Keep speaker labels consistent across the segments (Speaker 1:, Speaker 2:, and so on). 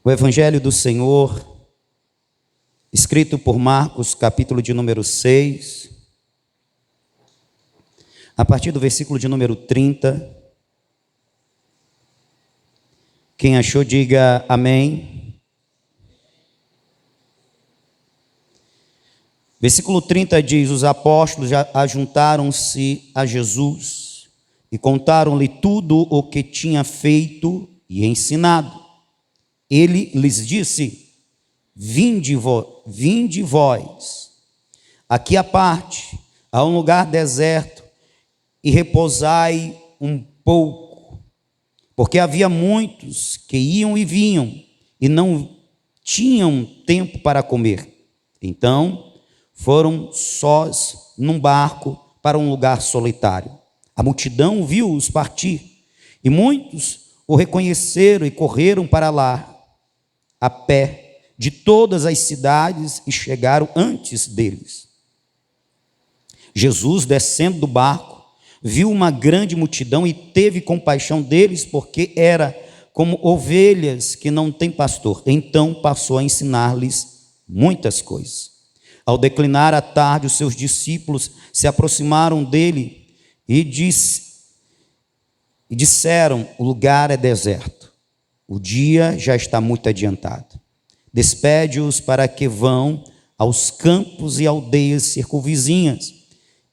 Speaker 1: O Evangelho do Senhor, escrito por Marcos, capítulo de número 6, a partir do versículo de número 30. Quem achou, diga amém. Versículo 30 diz: os apóstolos ajuntaram-se a Jesus e contaram-lhe tudo o que tinha feito e ensinado. Ele lhes disse: vinde vós, aqui à parte, a um lugar deserto, e repousai um pouco, porque havia muitos que iam e vinham, e não tinham tempo para comer. Então foram sós num barco para um lugar solitário. A multidão viu-os partir, e muitos o reconheceram e correram para lá, a pé, de todas as cidades, e chegaram antes deles. Jesus, descendo do barco, viu uma grande multidão e teve compaixão deles, porque era como ovelhas que não têm pastor. Então passou a ensinar-lhes muitas coisas. Ao declinar a tarde, os seus discípulos se aproximaram dele e disseram: o lugar é deserto, o dia já está muito adiantado. Despede-os para que vão aos campos e aldeias circunvizinhas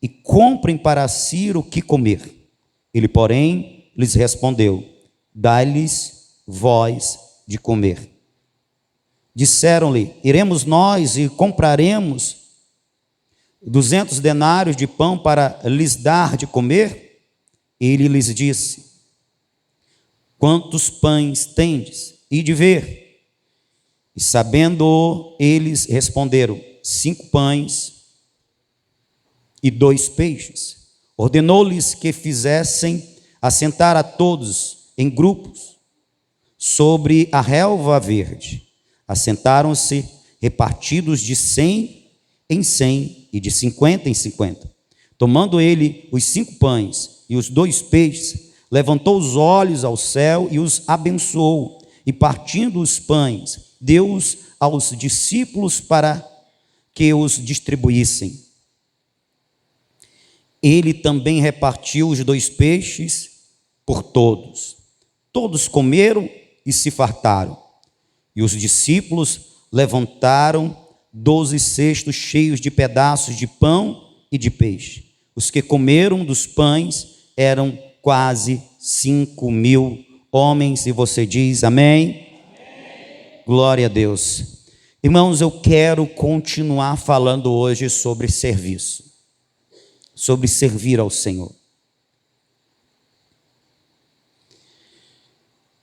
Speaker 1: e comprem para si o que comer. Ele, porém, lhes respondeu: dai-lhes vós de comer. Disseram-lhe: iremos nós e compraremos 200 denários de pão para lhes dar de comer? Ele lhes disse: quantos pães tendes? Ide ver. E sabendo eles, responderam: 5 pães e 2 peixes. Ordenou-lhes que fizessem assentar a todos em grupos sobre a relva verde. Assentaram-se repartidos de 100 em 100 e de 50 em 50. Tomando ele os 5 pães e os 2 peixes, levantou os olhos ao céu e os abençoou, e partindo os pães, deu-os aos discípulos para que os distribuíssem. Ele também repartiu os 2 peixes por todos. Todos comeram e se fartaram. E os discípulos levantaram 12 cestos cheios de pedaços de pão e de peixe. Os que comeram dos pães eram quase 5.000 homens. E você diz amém? Amém. Glória a Deus. Irmãos, eu quero continuar falando hoje sobre serviço, sobre servir ao Senhor.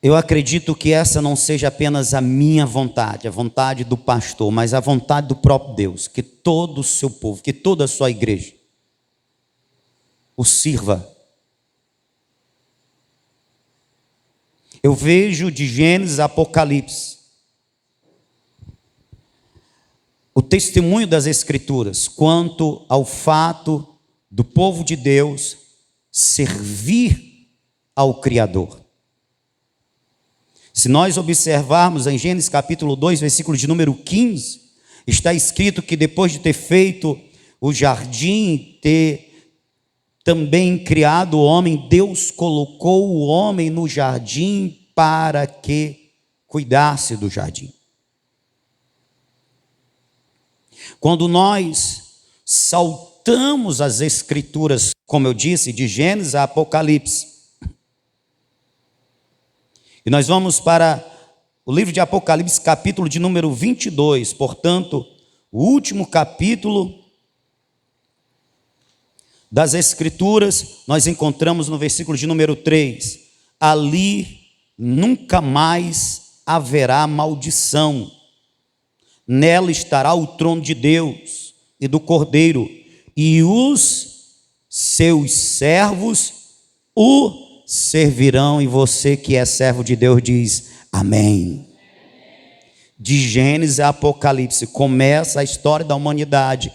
Speaker 1: Eu acredito que essa não seja apenas a minha vontade, a vontade do pastor, mas a vontade do próprio Deus, que todo o seu povo, que toda a sua igreja o sirva. Eu vejo de Gênesis a Apocalipse o testemunho das Escrituras quanto ao fato do povo de Deus servir ao Criador. Se nós observarmos em Gênesis capítulo 2, versículo de número 15, está escrito que depois de ter feito o jardim, ter também criado o homem, Deus colocou o homem no jardim para que cuidasse do jardim. Quando nós saltamos as Escrituras, como eu disse, de Gênesis a Apocalipse, e nós vamos para o livro de Apocalipse, capítulo de número 22, portanto, o último capítulo das Escrituras, nós encontramos no versículo de número 3, ali nunca mais haverá maldição, nela estará o trono de Deus e do Cordeiro, e os seus servos o servirão. E você que é servo de Deus diz amém. De Gênesis a Apocalipse começa a história da humanidade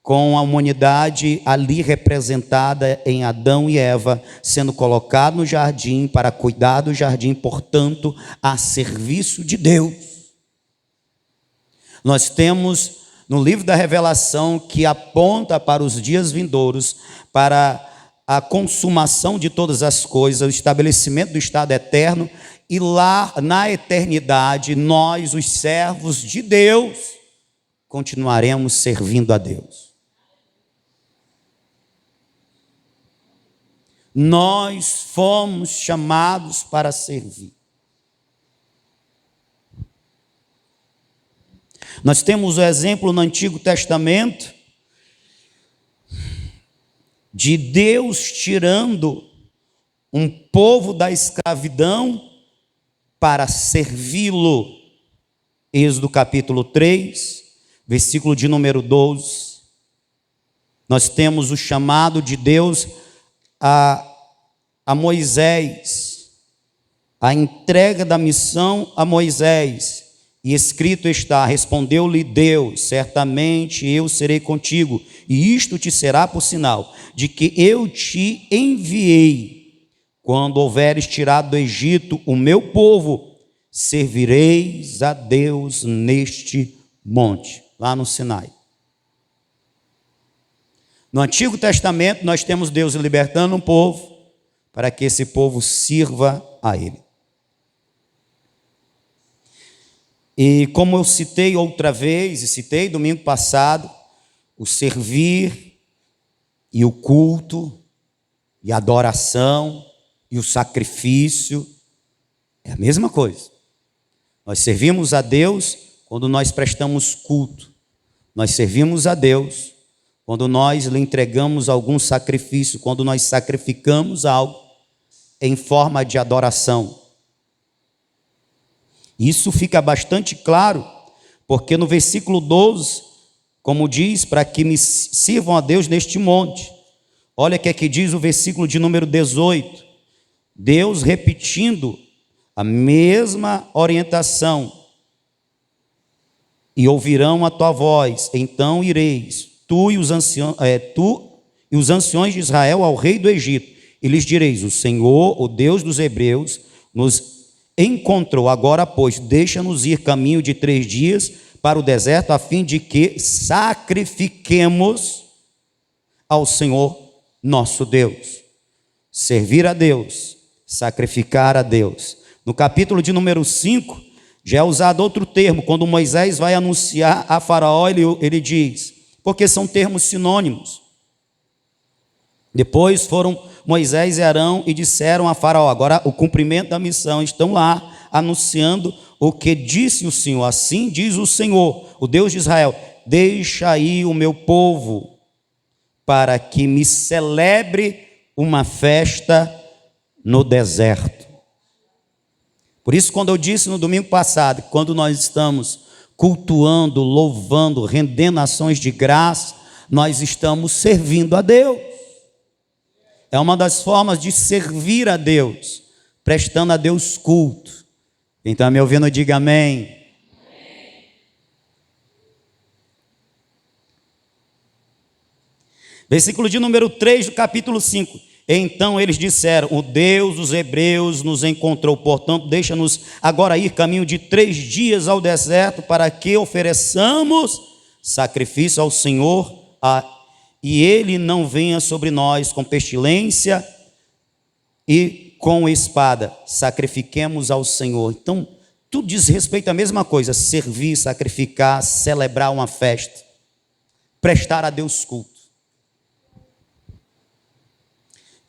Speaker 1: com a humanidade ali representada em Adão e Eva, sendo colocado no jardim para cuidar do jardim, portanto, a serviço de Deus. Nós temos no livro da Revelação que aponta para os dias vindouros, para a consumação de todas as coisas, o estabelecimento do estado eterno, e lá na eternidade, nós, os servos de Deus, continuaremos servindo a Deus. Nós fomos chamados para servir. Nós temos o exemplo no Antigo Testamento de Deus tirando um povo da escravidão para servi-lo. Êxodo capítulo 3, versículo de número 12. Nós temos o chamado de Deus a Moisés, a entrega da missão a Moisés. E escrito está: respondeu-lhe Deus, certamente eu serei contigo, e isto te será por sinal, de que eu te enviei. Quando houveres tirado do Egito o meu povo, servireis a Deus neste monte, lá no Sinai. No Antigo Testamento nós temos Deus libertando um povo, para que esse povo sirva a Ele. E como eu citei outra vez, e citei domingo passado, o servir e o culto, e a adoração, e o sacrifício, é a mesma coisa. Nós servimos a Deus quando nós prestamos culto. Nós servimos a Deus quando nós lhe entregamos algum sacrifício, quando nós sacrificamos algo em forma de adoração. Isso fica bastante claro, porque no versículo 12, como diz, para que me sirvam a Deus neste monte. Olha o que é que diz o versículo de número 18. Deus repetindo a mesma orientação. E ouvirão a tua voz, então ireis, tu e os anciões de Israel ao rei do Egito, e lhes direis: o Senhor, o Deus dos hebreus, nos encontrou. Agora, pois, deixa-nos ir caminho de 3 dias para o deserto, a fim de que sacrifiquemos ao Senhor nosso Deus. Servir a Deus, sacrificar a Deus. No capítulo de número 5, já é usado outro termo. Quando Moisés vai anunciar a Faraó, ele diz, porque são termos sinônimos. Depois foram Moisés e Arão e disseram a Faraó: agora o cumprimento da missão, estão lá anunciando o que disse o Senhor. Assim diz o Senhor, o Deus de Israel: deixa aí o meu povo, para que me celebre uma festa no deserto. Por isso, quando eu disse no domingo passado, quando nós estamos cultuando, louvando, rendendo ações de graça, nós estamos servindo a Deus. É uma das formas de servir a Deus, prestando a Deus culto. Quem está me ouvindo, diga amém. Amém. Versículo de número 3 do capítulo 5. Então eles disseram: o Deus dos hebreus nos encontrou, portanto deixa-nos agora ir caminho de 3 dias ao deserto, para que ofereçamos sacrifício ao Senhor, e ele não venha sobre nós com pestilência e com espada. Sacrifiquemos ao Senhor. Então, tudo diz respeito à mesma coisa: servir, sacrificar, celebrar uma festa, prestar a Deus culto.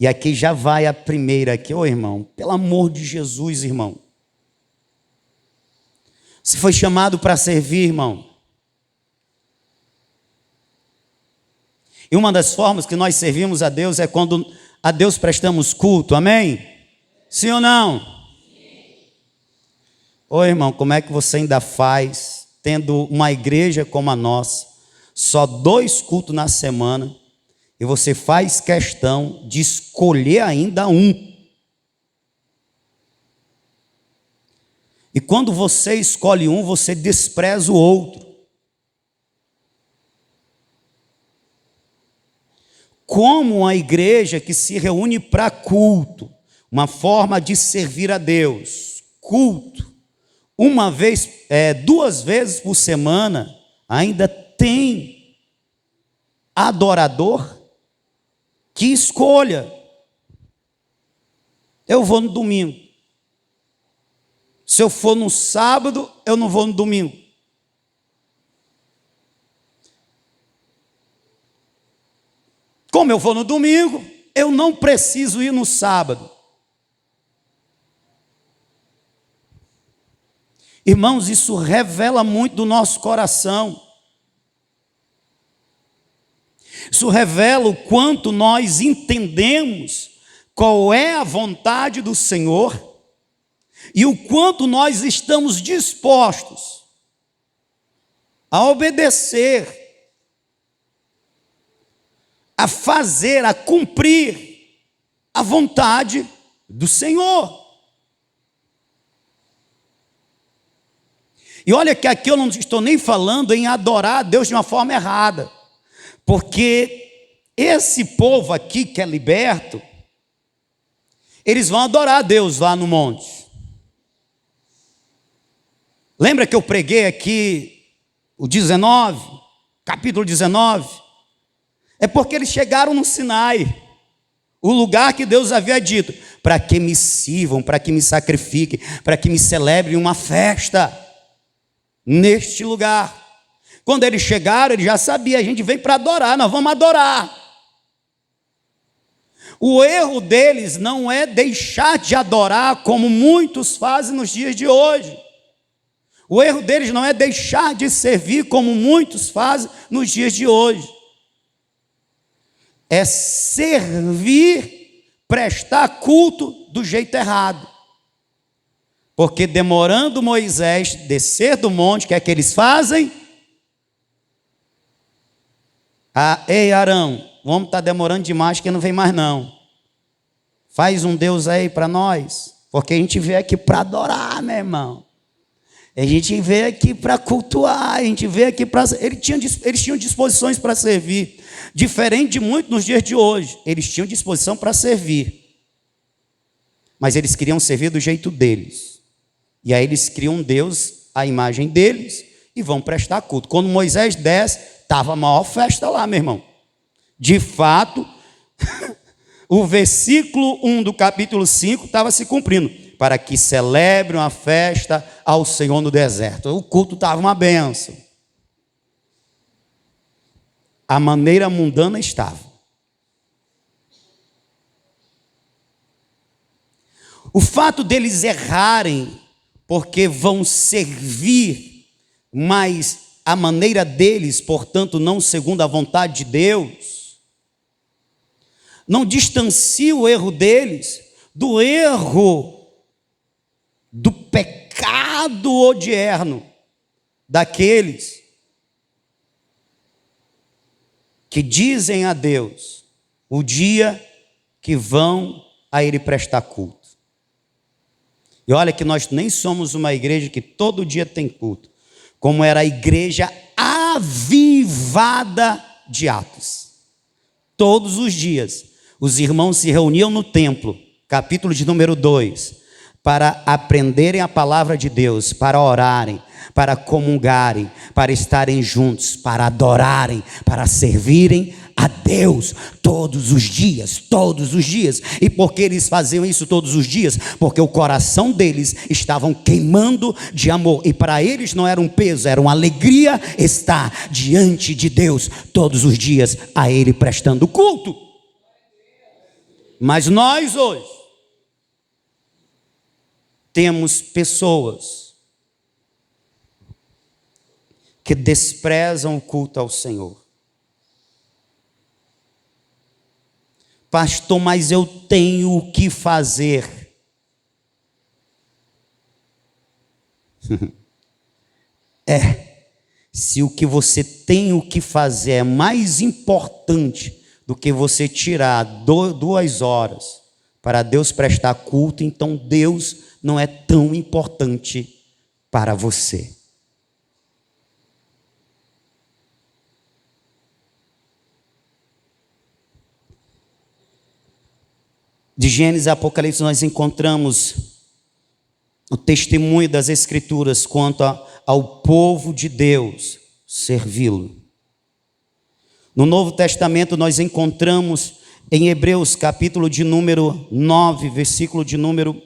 Speaker 1: E aqui já vai a primeira aqui, irmão, pelo amor de Jesus, irmão. Você foi chamado para servir, irmão. E uma das formas que nós servimos a Deus é quando a Deus prestamos culto, amém? Sim ou não? Sim. Irmão, como é que você ainda faz, tendo uma igreja como a nossa, só 2 cultos na semana, e você faz questão de escolher ainda um? E quando você escolhe um, você despreza o outro. como a igreja que se reúne para culto, uma forma de servir a Deus, culto, uma vez, 2 vezes por semana, ainda tem adorador que escolha: eu vou no domingo. Se eu for no sábado, eu não vou no domingo. Como eu vou no domingo, eu não preciso ir no sábado. Irmãos, isso revela muito do nosso coração. Isso revela o quanto nós entendemos qual é a vontade do Senhor e o quanto nós estamos dispostos a obedecer, a fazer, a cumprir a vontade do Senhor. E olha que aqui eu não estou nem falando em adorar a Deus de uma forma errada, porque esse povo aqui que é liberto, eles vão adorar a Deus lá no monte. Lembra que eu preguei aqui o 19, capítulo 19? É porque eles chegaram no Sinai, o lugar que Deus havia dito: para que me sirvam, para que me sacrifiquem, para que me celebrem uma festa neste lugar. Quando eles chegaram, eles já sabiam: a gente veio para adorar, nós vamos adorar. O erro deles não é deixar de adorar como muitos fazem nos dias de hoje. O erro deles não é deixar de servir como muitos fazem nos dias de hoje. É servir, prestar culto do jeito errado. Porque demorando Moisés descer do monte, o que é que eles fazem? Ei, Arão, o homem está demorando demais, que não vem mais não. Faz um Deus aí para nós, porque a gente veio aqui para adorar, meu irmão. A gente veio aqui para cultuar, a gente veio aqui para... Eles tinham disposições para servir, diferente de muito nos dias de hoje. Eles tinham disposição para servir, mas eles queriam servir do jeito deles. E aí eles criam um Deus à imagem deles e vão prestar culto. Quando Moisés desce, estava a maior festa lá, meu irmão. De fato, o versículo 1 do capítulo 5 estava se cumprindo: para que celebre uma festa ao Senhor no deserto. O culto estava uma bênção. A maneira mundana estava. O fato deles errarem, porque vão servir, mas a maneira deles, portanto, não segundo a vontade de Deus, não distancia o erro deles do erro do pecado odierno daqueles que dizem a Deus o dia que vão a Ele prestar culto. E olha que nós nem somos uma igreja que todo dia tem culto, como era a igreja avivada de Atos. Todos os dias os irmãos se reuniam no templo, capítulo de número 2, para aprenderem a palavra de Deus, para orarem, para comungarem, para estarem juntos, para adorarem, para servirem a Deus todos os dias, todos os dias. E por que eles faziam isso todos os dias? Porque o coração deles estavam queimando de amor, e para eles não era um peso, era uma alegria estar diante de Deus todos os dias, a Ele prestando culto. Mas nós hoje temos pessoas que desprezam o culto ao Senhor. Pastor, mas eu tenho o que fazer. Se o que você tem o que fazer é mais importante do que você tirar 2 horas para Deus prestar culto, então Deus não é tão importante para você. De Gênesis a Apocalipse nós encontramos o testemunho das Escrituras quanto ao povo de Deus servi-lo. No Novo Testamento nós encontramos em Hebreus capítulo de número 9, versículo de número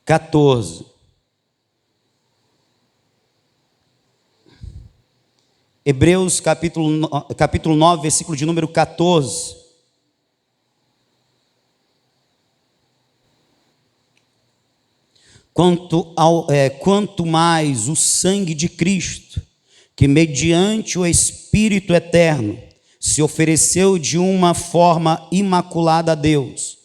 Speaker 1: 14. Hebreus capítulo 9, versículo de número 14. Quanto mais o sangue de Cristo, que mediante o Espírito eterno se ofereceu de uma forma imaculada a Deus,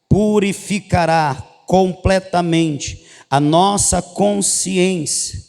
Speaker 1: purificará completamente a nossa consciência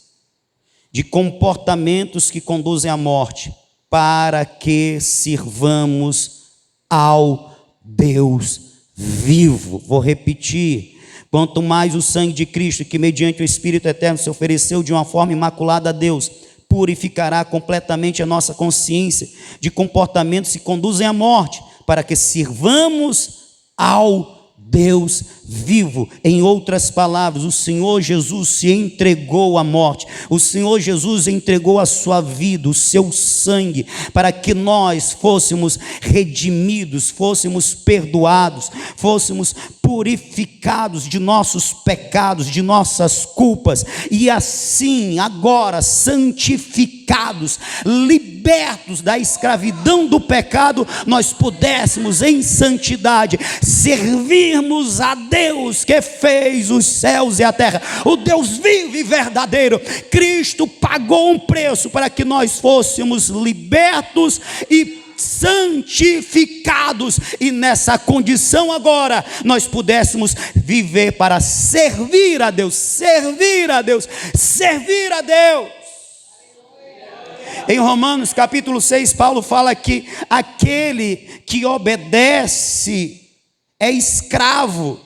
Speaker 1: de comportamentos que conduzem à morte, para que sirvamos ao Deus vivo. Vou repetir. Quanto mais o sangue de Cristo, que mediante o Espírito eterno se ofereceu de uma forma imaculada a Deus, purificará completamente a nossa consciência de comportamentos que conduzem à morte, para que sirvamos ao Deus vivo. Em outras palavras, o Senhor Jesus se entregou à morte, o Senhor Jesus entregou a sua vida, o seu sangue, para que nós fôssemos redimidos, fôssemos perdoados, fôssemos purificados de nossos pecados, de nossas culpas, e assim agora santificados, libertos da escravidão do pecado, nós pudéssemos em santidade servirmos a Deus que fez os céus e a terra, o Deus vivo e verdadeiro. Cristo pagou um preço para que nós fôssemos libertos e santificados, e nessa condição agora nós pudéssemos viver para servir a Deus, servir a Deus, servir a Deus. Em Romanos capítulo 6, Paulo fala que aquele que obedece é escravo.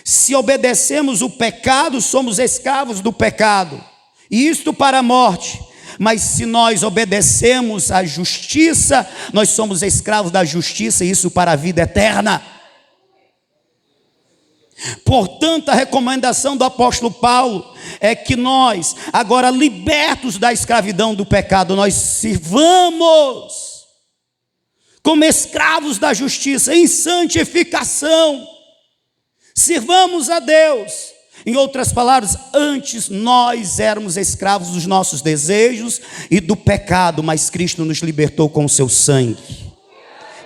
Speaker 1: Se obedecemos o pecado, somos escravos do pecado, e isto para a morte. Mas se nós obedecemos à justiça, nós somos escravos da justiça, e isso para a vida eterna. Portanto, a recomendação do apóstolo Paulo é que nós, agora libertos da escravidão do pecado, nós sirvamos como escravos da justiça, em santificação. Sirvamos a Deus. Em outras palavras, antes nós éramos escravos dos nossos desejos e do pecado, mas Cristo nos libertou com o seu sangue.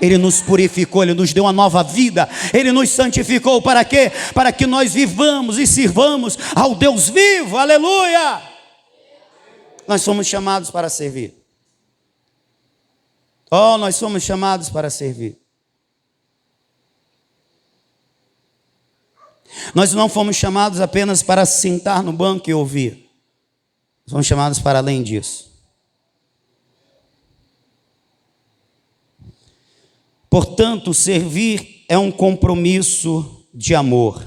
Speaker 1: Ele nos purificou, Ele nos deu uma nova vida, Ele nos santificou. Para quê? Para que nós vivamos e sirvamos ao Deus vivo. Aleluia! Nós somos chamados para servir. Oh, nós somos chamados para servir. Nós não fomos chamados apenas para sentar no banco e ouvir. Somos chamados para além disso. Portanto, servir é um compromisso de amor.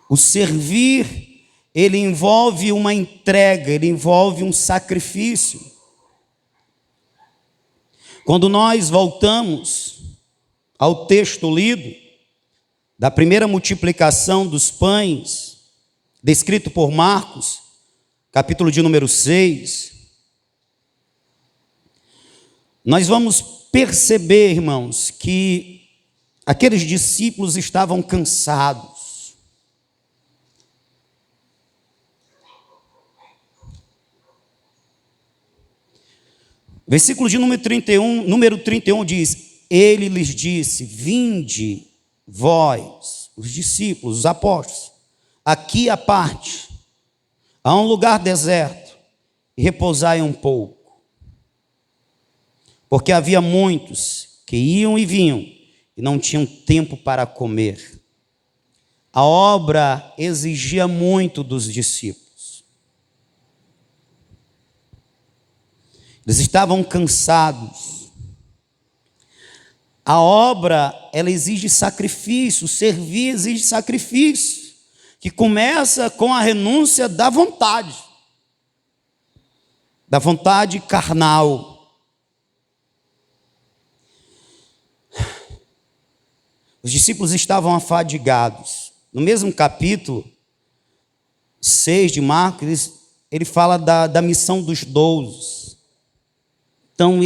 Speaker 1: O servir, ele envolve uma entrega, ele envolve um sacrifício. Quando nós voltamos ao texto lido, da primeira multiplicação dos pães, descrito por Marcos, capítulo de número 6, nós vamos perceber, irmãos, que aqueles discípulos estavam cansados. Versículo de número 31 diz: Ele lhes disse: vinde vós, os discípulos, os apóstolos, aqui à parte, a um lugar deserto, e repousai um pouco. Porque havia muitos que iam e vinham, e não tinham tempo para comer. A obra exigia muito dos discípulos. Eles estavam cansados. A obra, ela exige sacrifício, servir exige sacrifício, que começa com a renúncia da vontade carnal. Os discípulos estavam afadigados. No mesmo capítulo 6 de Marcos, ele fala da missão dos 12. Então,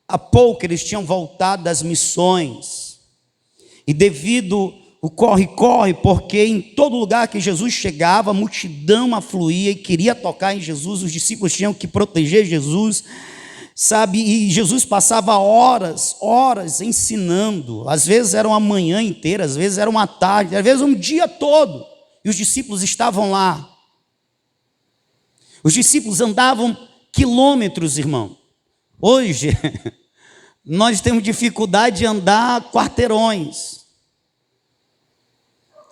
Speaker 1: há pouco eles tinham voltado das missões. E devido o corre-corre, porque em todo lugar que Jesus chegava, a multidão afluía e queria tocar em Jesus, os discípulos tinham que proteger Jesus, sabe? E Jesus passava horas ensinando. Às vezes era uma manhã inteira, às vezes era uma tarde, às vezes um dia todo. E os discípulos estavam lá. Os discípulos andavam quilômetros, irmão. Hoje, nós temos dificuldade de andar quarteirões.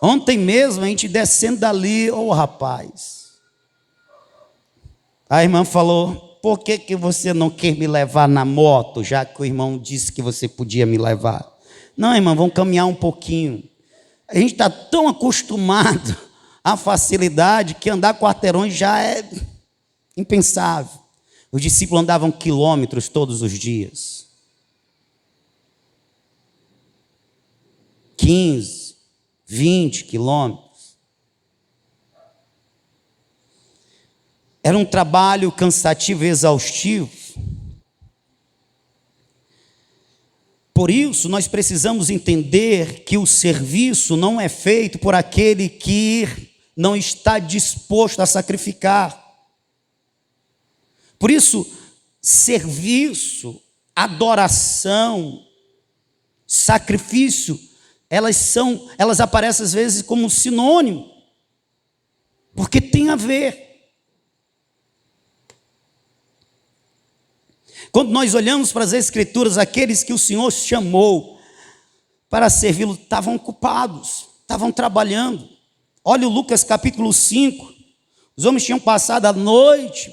Speaker 1: Ontem mesmo, a gente descendo dali, rapaz. A irmã falou, por que você não quer me levar na moto, já que o irmão disse que você podia me levar? Não, irmã, vamos caminhar um pouquinho. A gente está tão acostumado à facilidade que andar quarteirões já é impensável. Os discípulos andavam quilômetros todos os dias. 15, 20 quilômetros. Era um trabalho cansativo e exaustivo. Por isso, nós precisamos entender que o serviço não é feito por aquele que não está disposto a sacrificar. Por isso, serviço, adoração, sacrifício, elas aparecem às vezes como sinônimo, porque tem a ver. Quando nós olhamos para as Escrituras, aqueles que o Senhor chamou para servi-lo estavam ocupados, estavam trabalhando. Olha o Lucas capítulo 5, os homens tinham passado a noite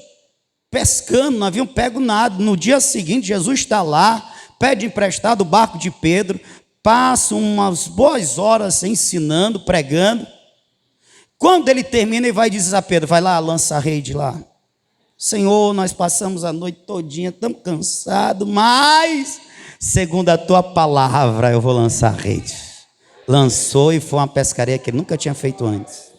Speaker 1: pescando, não haviam pego nada. No dia seguinte, Jesus está lá, pede emprestado o barco de Pedro, passa umas boas horas ensinando, pregando. Quando ele termina, ele vai dizer a Pedro, vai lá, lança a rede lá. Senhor, nós passamos a noite todinha, estamos cansados, mas, segundo a tua palavra, eu vou lançar a rede. Lançou e foi uma pescaria que ele nunca tinha feito antes.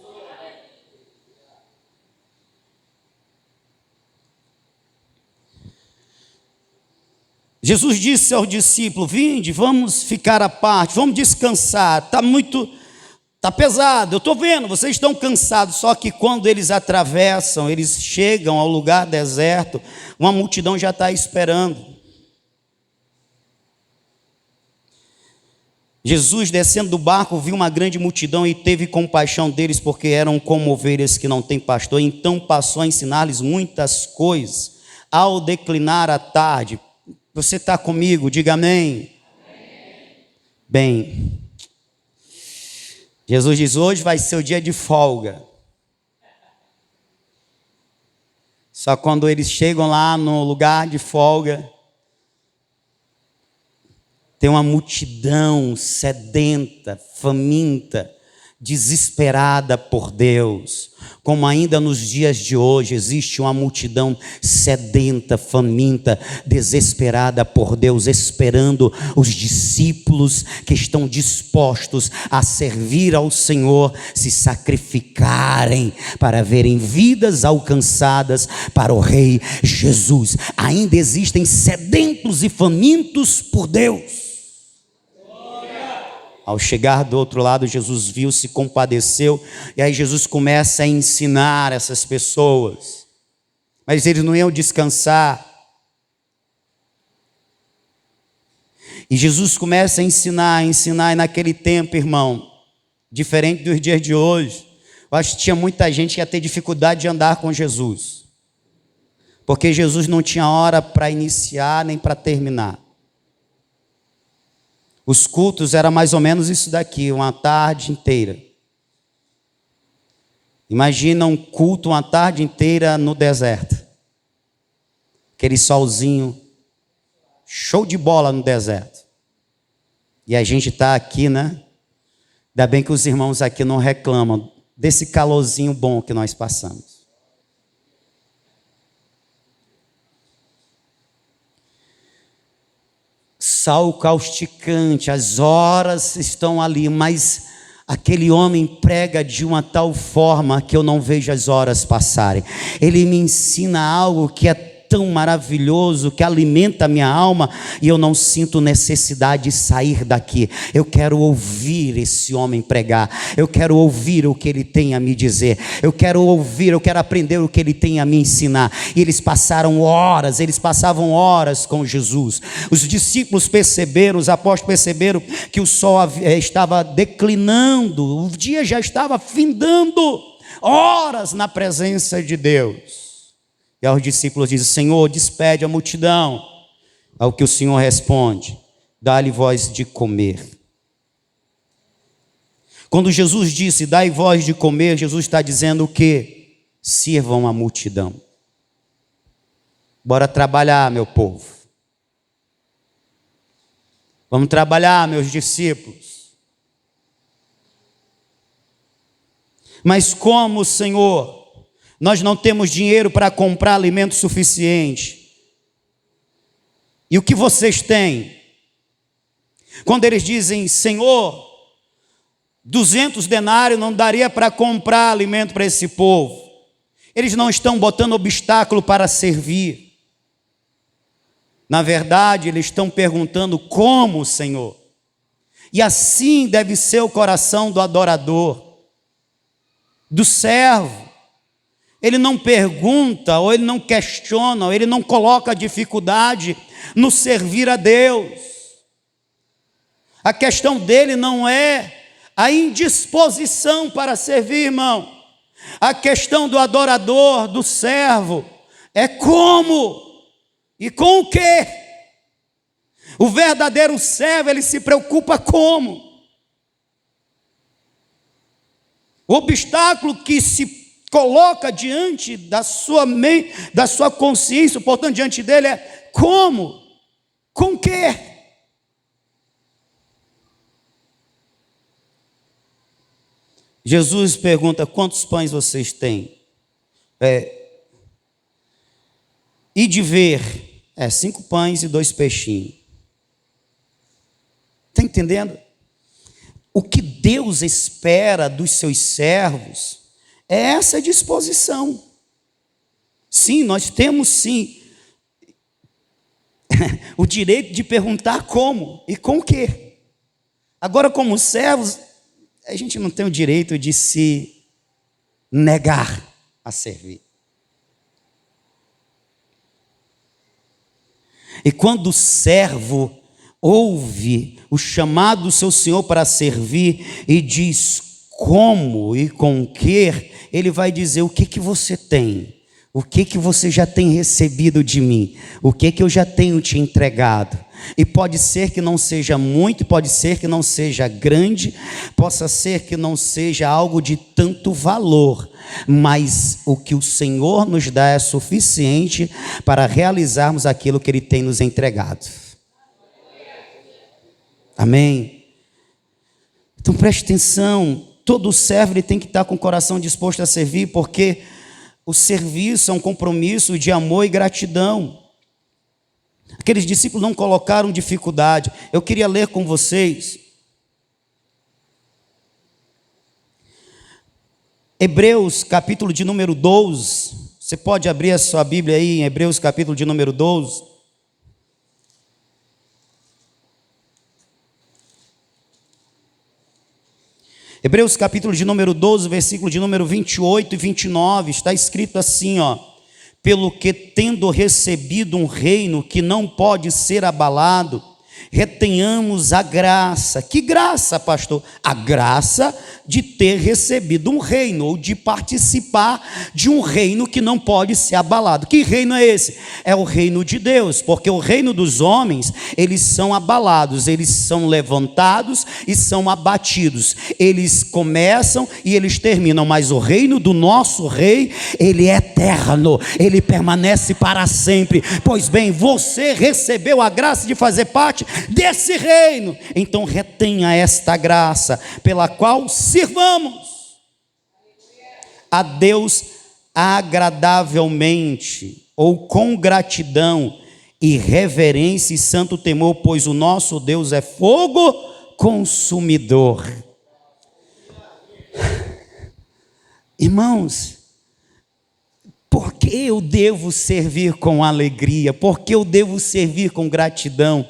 Speaker 1: Jesus disse aos discípulos, vinde, vamos ficar à parte, vamos descansar, está pesado, eu estou vendo, vocês estão cansados, só que quando eles atravessam, eles chegam ao lugar deserto, uma multidão já está esperando. Jesus, descendo do barco, viu uma grande multidão e teve compaixão deles, porque eram como ovelhas que não têm pastor, então passou a ensinar-lhes muitas coisas. Ao declinar a tarde, você está comigo? Diga amém. Bem, Jesus diz, hoje vai ser o dia de folga. Só quando eles chegam lá no lugar de folga, tem uma multidão sedenta, faminta, desesperada por Deus, como ainda nos dias de hoje existe uma multidão sedenta, faminta, desesperada por Deus, esperando os discípulos que estão dispostos a servir ao Senhor, se sacrificarem para verem vidas alcançadas para o Rei Jesus. Ainda existem sedentos e famintos por Deus. Ao chegar do outro lado, Jesus viu, se compadeceu, e aí Jesus começa a ensinar essas pessoas. Mas eles não iam descansar. E Jesus começa a ensinar, e naquele tempo, irmão, diferente dos dias de hoje, eu acho que tinha muita gente que ia ter dificuldade de andar com Jesus. Porque Jesus não tinha hora para iniciar nem para terminar. Os cultos eram mais ou menos isso daqui, uma tarde inteira. Imagina um culto uma tarde inteira no deserto. Aquele solzinho, show de bola no deserto. E a gente está aqui, né? Ainda bem que os irmãos aqui não reclamam desse calorzinho bom que nós passamos. sal causticante, as horas estão ali, mas aquele homem prega de uma tal forma que eu não vejo as horas passarem. Ele me ensina algo que é tão maravilhoso, que alimenta a minha alma, e eu não sinto necessidade de sair daqui. Eu quero ouvir esse homem pregar, eu quero ouvir o que ele tem a me dizer, eu quero ouvir, eu quero aprender o que ele tem a me ensinar. E eles passavam horas com Jesus. Os discípulos perceberam, os apóstolos perceberam que o sol estava declinando, o dia já estava findando, horas na presença de Deus. E aos discípulos diz: Senhor, despede a multidão. Ao que o Senhor responde: dá-lhe voz de comer. Quando Jesus disse: dai voz de comer, Jesus está dizendo o quê? Sirvam a multidão. Bora trabalhar, meu povo. Vamos trabalhar, meus discípulos. Mas como, Senhor? Nós não temos dinheiro para comprar alimento suficiente. E o que vocês têm? Quando eles dizem: Senhor, 200 denários não daria para comprar alimento para esse povo. Eles não estão botando obstáculo para servir. Na verdade, eles estão perguntando: como, Senhor? E assim deve ser o coração do adorador, do servo. Ele não pergunta, ou ele não questiona, ou ele não coloca dificuldade no servir a Deus. A questão dele não é a indisposição para servir, irmão. A questão do adorador, do servo, é como e com o quê. O verdadeiro servo, ele se preocupa como. O obstáculo que se coloca diante da sua mente, da sua consciência, portanto, diante dele é como? Com quê? Jesus pergunta: quantos pães vocês têm? E de ver, 5 pães e 2 peixinhos. Está entendendo? O que Deus espera dos seus servos é essa disposição. Sim, nós temos sim o direito de perguntar como e com o quê. Agora, como servos, a gente não tem o direito de se negar a servir. E quando o servo ouve o chamado do seu Senhor para servir e diz como e com o que, ele vai dizer: o que você tem? O que você já tem recebido de mim? O que eu já tenho te entregado? E pode ser que não seja muito, pode ser que não seja grande, possa ser que não seja algo de tanto valor, mas o que o Senhor nos dá é suficiente para realizarmos aquilo que Ele tem nos entregado. Amém? Então preste atenção. Todo servo ele tem que estar com o coração disposto a servir, porque o serviço é um compromisso de amor e gratidão. Aqueles discípulos não colocaram dificuldade. Eu queria ler com vocês Hebreus capítulo de número 12. Você pode abrir a sua Bíblia aí em Hebreus capítulo de número 12. Hebreus capítulo de número 12, versículo de número 28 e 29, está escrito assim, pelo que tendo recebido um reino que não pode ser abalado, retenhamos a graça. Que graça, pastor? A graça de ter recebido um reino, ou de participar de um reino que não pode ser abalado. Que reino é esse? É o reino de Deus, porque o reino dos homens, eles são abalados, eles são levantados e são abatidos, eles começam e eles terminam, mas o reino do nosso rei, ele é eterno, ele permanece para sempre. Pois bem, você recebeu a graça de fazer parte desse reino, então retenha esta graça, pela qual sirvamos a Deus agradavelmente, ou com gratidão, e reverência e santo temor, pois o nosso Deus é fogo consumidor. Irmãos, por que eu devo servir com alegria? Por que eu devo servir com gratidão?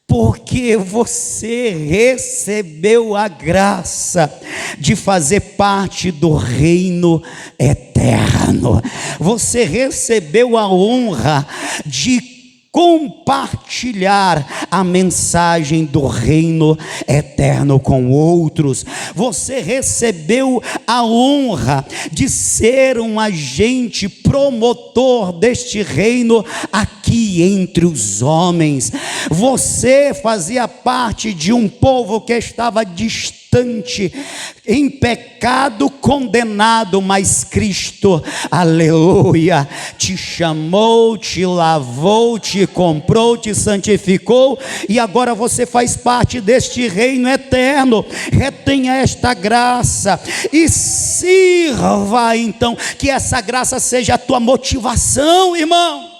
Speaker 1: Porque você recebeu a graça de fazer parte do reino eterno. Você recebeu a honra de compartilhar a mensagem do reino eterno com outros. Você recebeu a honra de ser um agente promotor deste reino aqui entre os homens. Você fazia parte de um povo que estava distante, em pecado, condenado, mas Cristo, aleluia, te chamou, te lavou, te comprou, te santificou, e agora você faz parte deste reino eterno. Retenha esta graça e sirva então, que essa graça seja a tua motivação, irmão.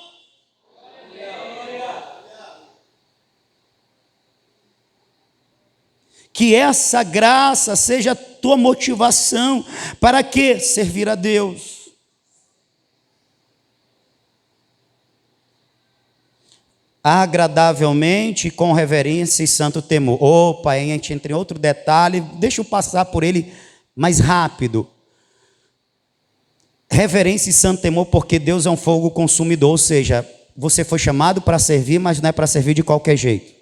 Speaker 1: Que essa graça seja a tua motivação. Para quê? Servir a Deus. Agradavelmente, com reverência e santo temor. Opa, a gente entra em outro detalhe, deixa eu passar por ele mais rápido. Reverência e santo temor, porque Deus é um fogo consumidor, ou seja, você foi chamado para servir, mas não é para servir de qualquer jeito.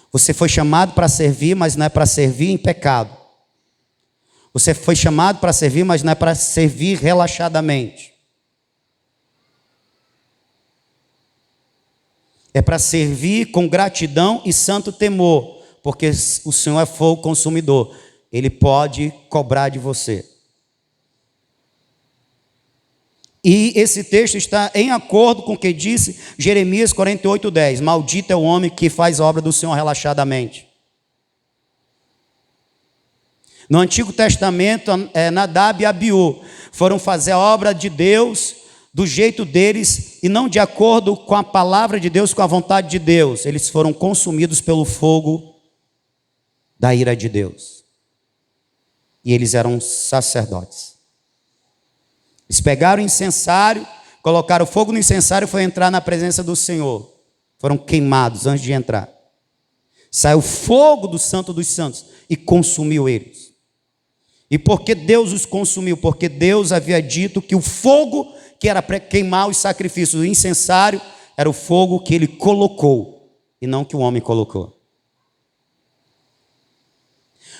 Speaker 1: Você foi chamado para servir, mas não é para servir em pecado. Você foi chamado para servir, mas não é para servir relaxadamente. É para servir com gratidão e santo temor, porque o Senhor é fogo consumidor. Ele pode cobrar de você. E esse texto está em acordo com o que disse Jeremias 48:10. Maldito é o homem que faz a obra do Senhor relaxadamente. No Antigo Testamento, Nadab e Abiú foram fazer a obra de Deus do jeito deles e não de acordo com a palavra de Deus, com a vontade de Deus. Eles foram consumidos pelo fogo da ira de Deus. E eles eram sacerdotes. Eles pegaram o incensário, colocaram fogo no incensário e foi entrar na presença do Senhor. Foram queimados antes de entrar. Saiu fogo do Santo dos Santos e consumiu eles. E por que Deus os consumiu? Porque Deus havia dito que o fogo que era para queimar os sacrifícios, o incensário, era o fogo que ele colocou e não que o homem colocou.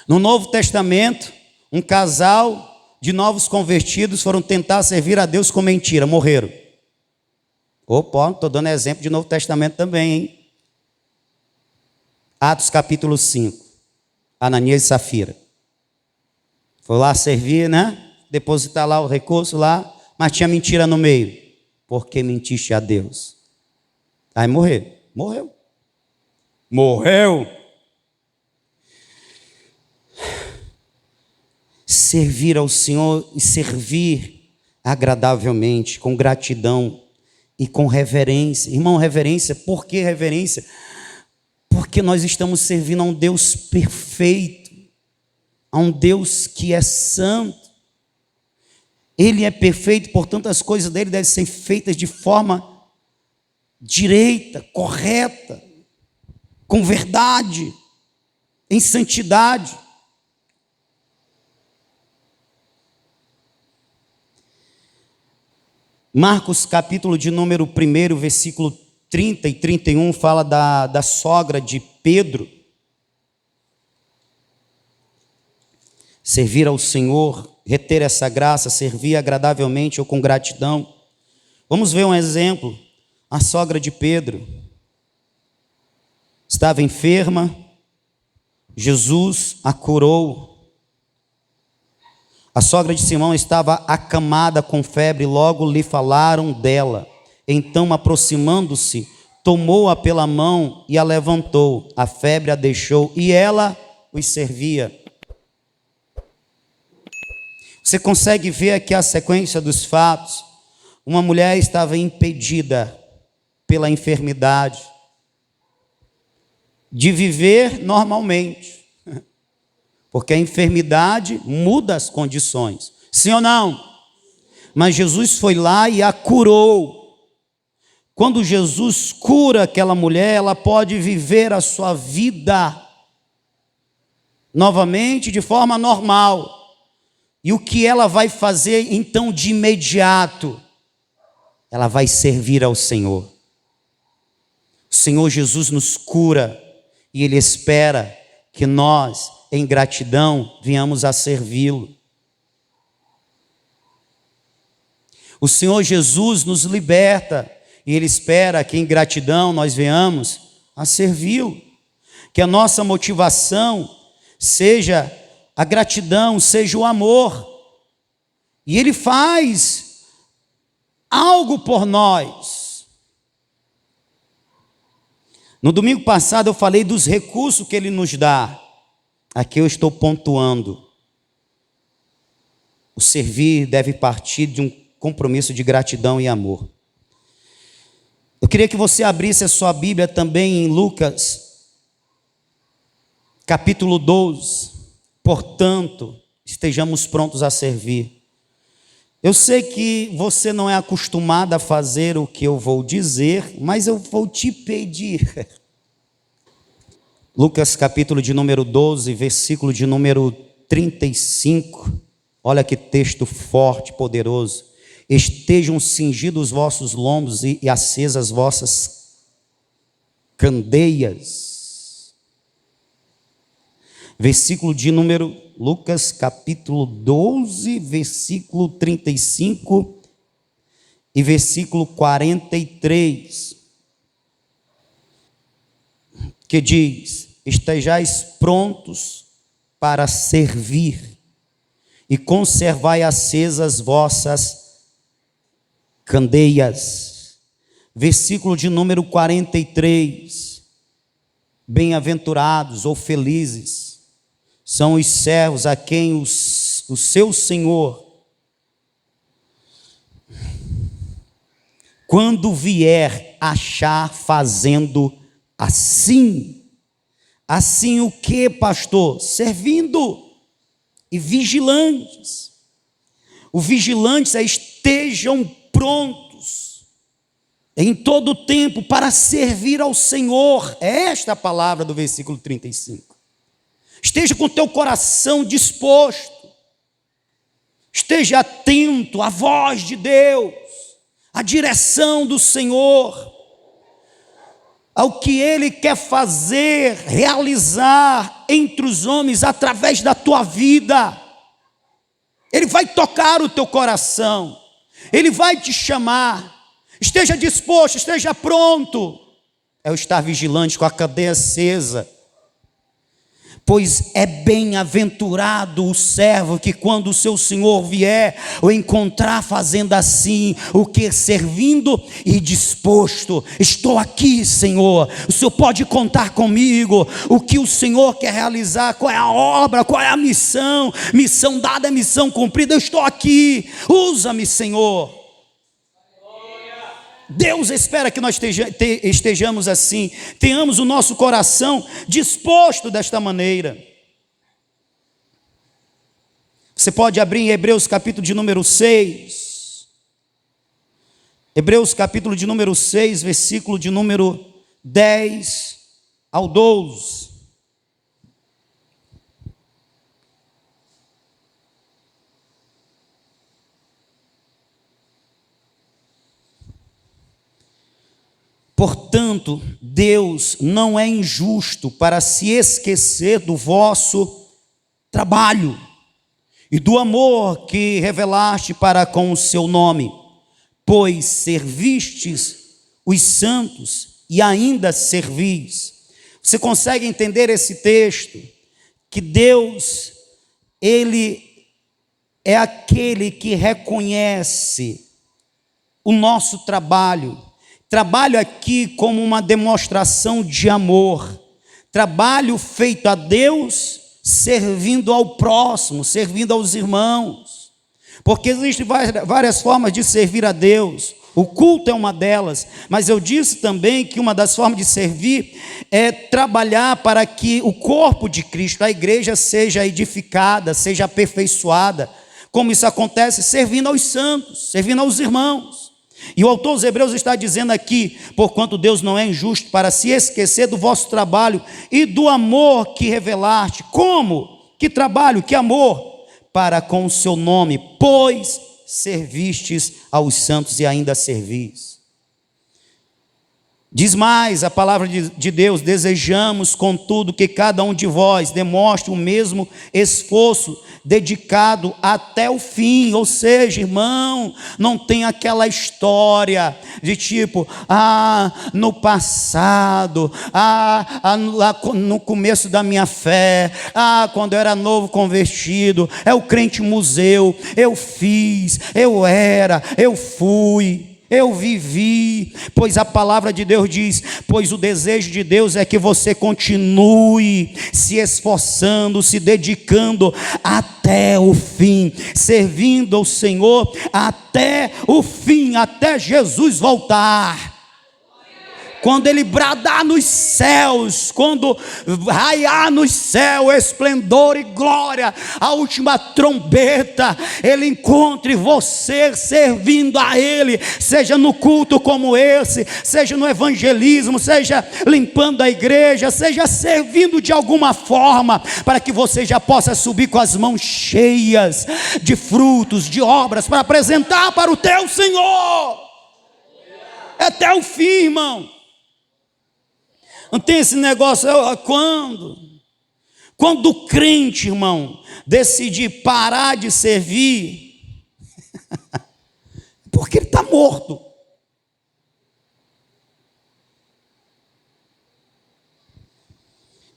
Speaker 1: No Novo Testamento, um casal de novos convertidos foram tentar servir a Deus com mentira, morreram. Opa, estou dando exemplo de Novo Testamento também, hein? Atos capítulo 5, Ananias e Safira. Foi lá servir, né? Depositar lá o recurso lá, mas tinha mentira no meio. Porque mentiste a Deus. Aí morreu. Servir ao Senhor e servir agradavelmente, com gratidão e com reverência. Irmão, reverência, por que reverência? Porque nós estamos servindo a um Deus perfeito, a um Deus que é santo. Ele é perfeito, portanto as coisas dele devem ser feitas de forma direita, correta, com verdade, em santidade. Marcos capítulo de número 1, versículo 30 e 31, fala da sogra de Pedro. Servir ao Senhor, reter essa graça, servir agradavelmente ou com gratidão. Vamos ver um exemplo. A sogra de Pedro estava enferma, Jesus a curou. A sogra de Simão estava acamada com febre, logo lhe falaram dela. Então, aproximando-se, tomou-a pela mão e a levantou. A febre a deixou e ela os servia. Você consegue ver aqui a sequência dos fatos? Uma mulher estava impedida pela enfermidade, de viver normalmente, porque a enfermidade muda as condições, sim ou não? Mas Jesus foi lá e a curou. Quando Jesus cura aquela mulher, ela pode viver a sua vida novamente de forma normal. E o que ela vai fazer então de imediato? Ela vai servir ao Senhor. O Senhor Jesus nos cura e Ele espera que nós, em gratidão, venhamos a servi-lo. O Senhor Jesus nos liberta e Ele espera que em gratidão nós venhamos a servi-lo. Que a nossa motivação seja a gratidão, seja o amor. E Ele faz algo por nós. No domingo passado eu falei dos recursos que Ele nos dá. Aqui eu estou pontuando. O servir deve partir de um compromisso de gratidão e amor. Eu queria que você abrisse a sua Bíblia também em Lucas, capítulo 12. Portanto, estejamos prontos a servir. Eu sei que você não é acostumado a fazer o que eu vou dizer, mas eu vou te pedir. Lucas capítulo de número 12, versículo de número 35. Olha que texto forte, poderoso. Estejam cingidos os vossos lombos e acesas as vossas candeias. Versículo de número, Lucas capítulo 12, versículo 35 e versículo 43. Que diz: estejais prontos para servir e conservai acesas as vossas candeias. Versículo de número 43. Bem-aventurados ou felizes são os servos a quem o seu Senhor, quando vier, achar fazendo assim. Assim o que, pastor? Servindo e vigilantes. O vigilantes é estejam prontos em todo o tempo para servir ao Senhor. É esta a palavra do versículo 35. Esteja com o teu coração disposto. Esteja atento à voz de Deus, à direção do Senhor, ao que Ele quer fazer, realizar entre os homens através da tua vida. Ele vai tocar o teu coração, Ele vai te chamar. Esteja disposto, esteja pronto. É o estar vigilante com a candeia acesa. Pois é bem-aventurado o servo que quando o seu senhor vier, o encontrar fazendo assim, o que? Servindo e disposto. Estou aqui, Senhor, o Senhor pode contar comigo. O que o Senhor quer realizar, qual é a obra, qual é a missão. Missão dada, missão cumprida, eu estou aqui, usa-me, Senhor. Deus espera que nós estejamos assim, tenhamos o nosso coração disposto desta maneira. Você pode abrir em Hebreus capítulo de número 6. Hebreus capítulo de número 6, versículo de número 10 ao 12. Portanto, Deus não é injusto para se esquecer do vosso trabalho e do amor que revelaste para com o seu nome, pois servistes os santos e ainda servis. Você consegue entender esse texto? Que Deus, Ele é aquele que reconhece o nosso trabalho. Trabalho aqui como uma demonstração de amor. Trabalho feito a Deus, servindo ao próximo, servindo aos irmãos. Porque existem várias formas de servir a Deus. O culto é uma delas, mas eu disse também que uma das formas de servir é trabalhar para que o corpo de Cristo, a igreja, seja edificada, seja aperfeiçoada. Como isso acontece? Servindo aos santos, servindo aos irmãos. E o autor dos Hebreus está dizendo aqui: porquanto Deus não é injusto para se esquecer do vosso trabalho e do amor que revelaste. Como? Que trabalho, que amor? Para com o seu nome, pois servistes aos santos e ainda servis. Diz mais a palavra de Deus: desejamos, contudo, que cada um de vós demonstre o mesmo esforço, dedicado até o fim. Ou seja, irmão, não tem aquela história de tipo, no passado, lá no começo da minha fé, quando eu era novo convertido, é o crente museu, eu fiz, eu era, eu fui, eu vivi. Pois a palavra de Deus diz: pois o desejo de Deus é que você continue se esforçando, se dedicando até o fim, servindo ao Senhor até o fim, até Jesus voltar. Quando Ele bradar nos céus, quando raiar nos céus esplendor e glória, a última trombeta, Ele encontre você servindo a Ele, seja no culto como esse, seja no evangelismo, seja limpando a igreja, seja servindo de alguma forma, para que você já possa subir com as mãos cheias de frutos, de obras, para apresentar para o teu Senhor, até o fim, irmão. Não tem esse negócio, quando o crente, irmão, decidir parar de servir, porque ele está morto.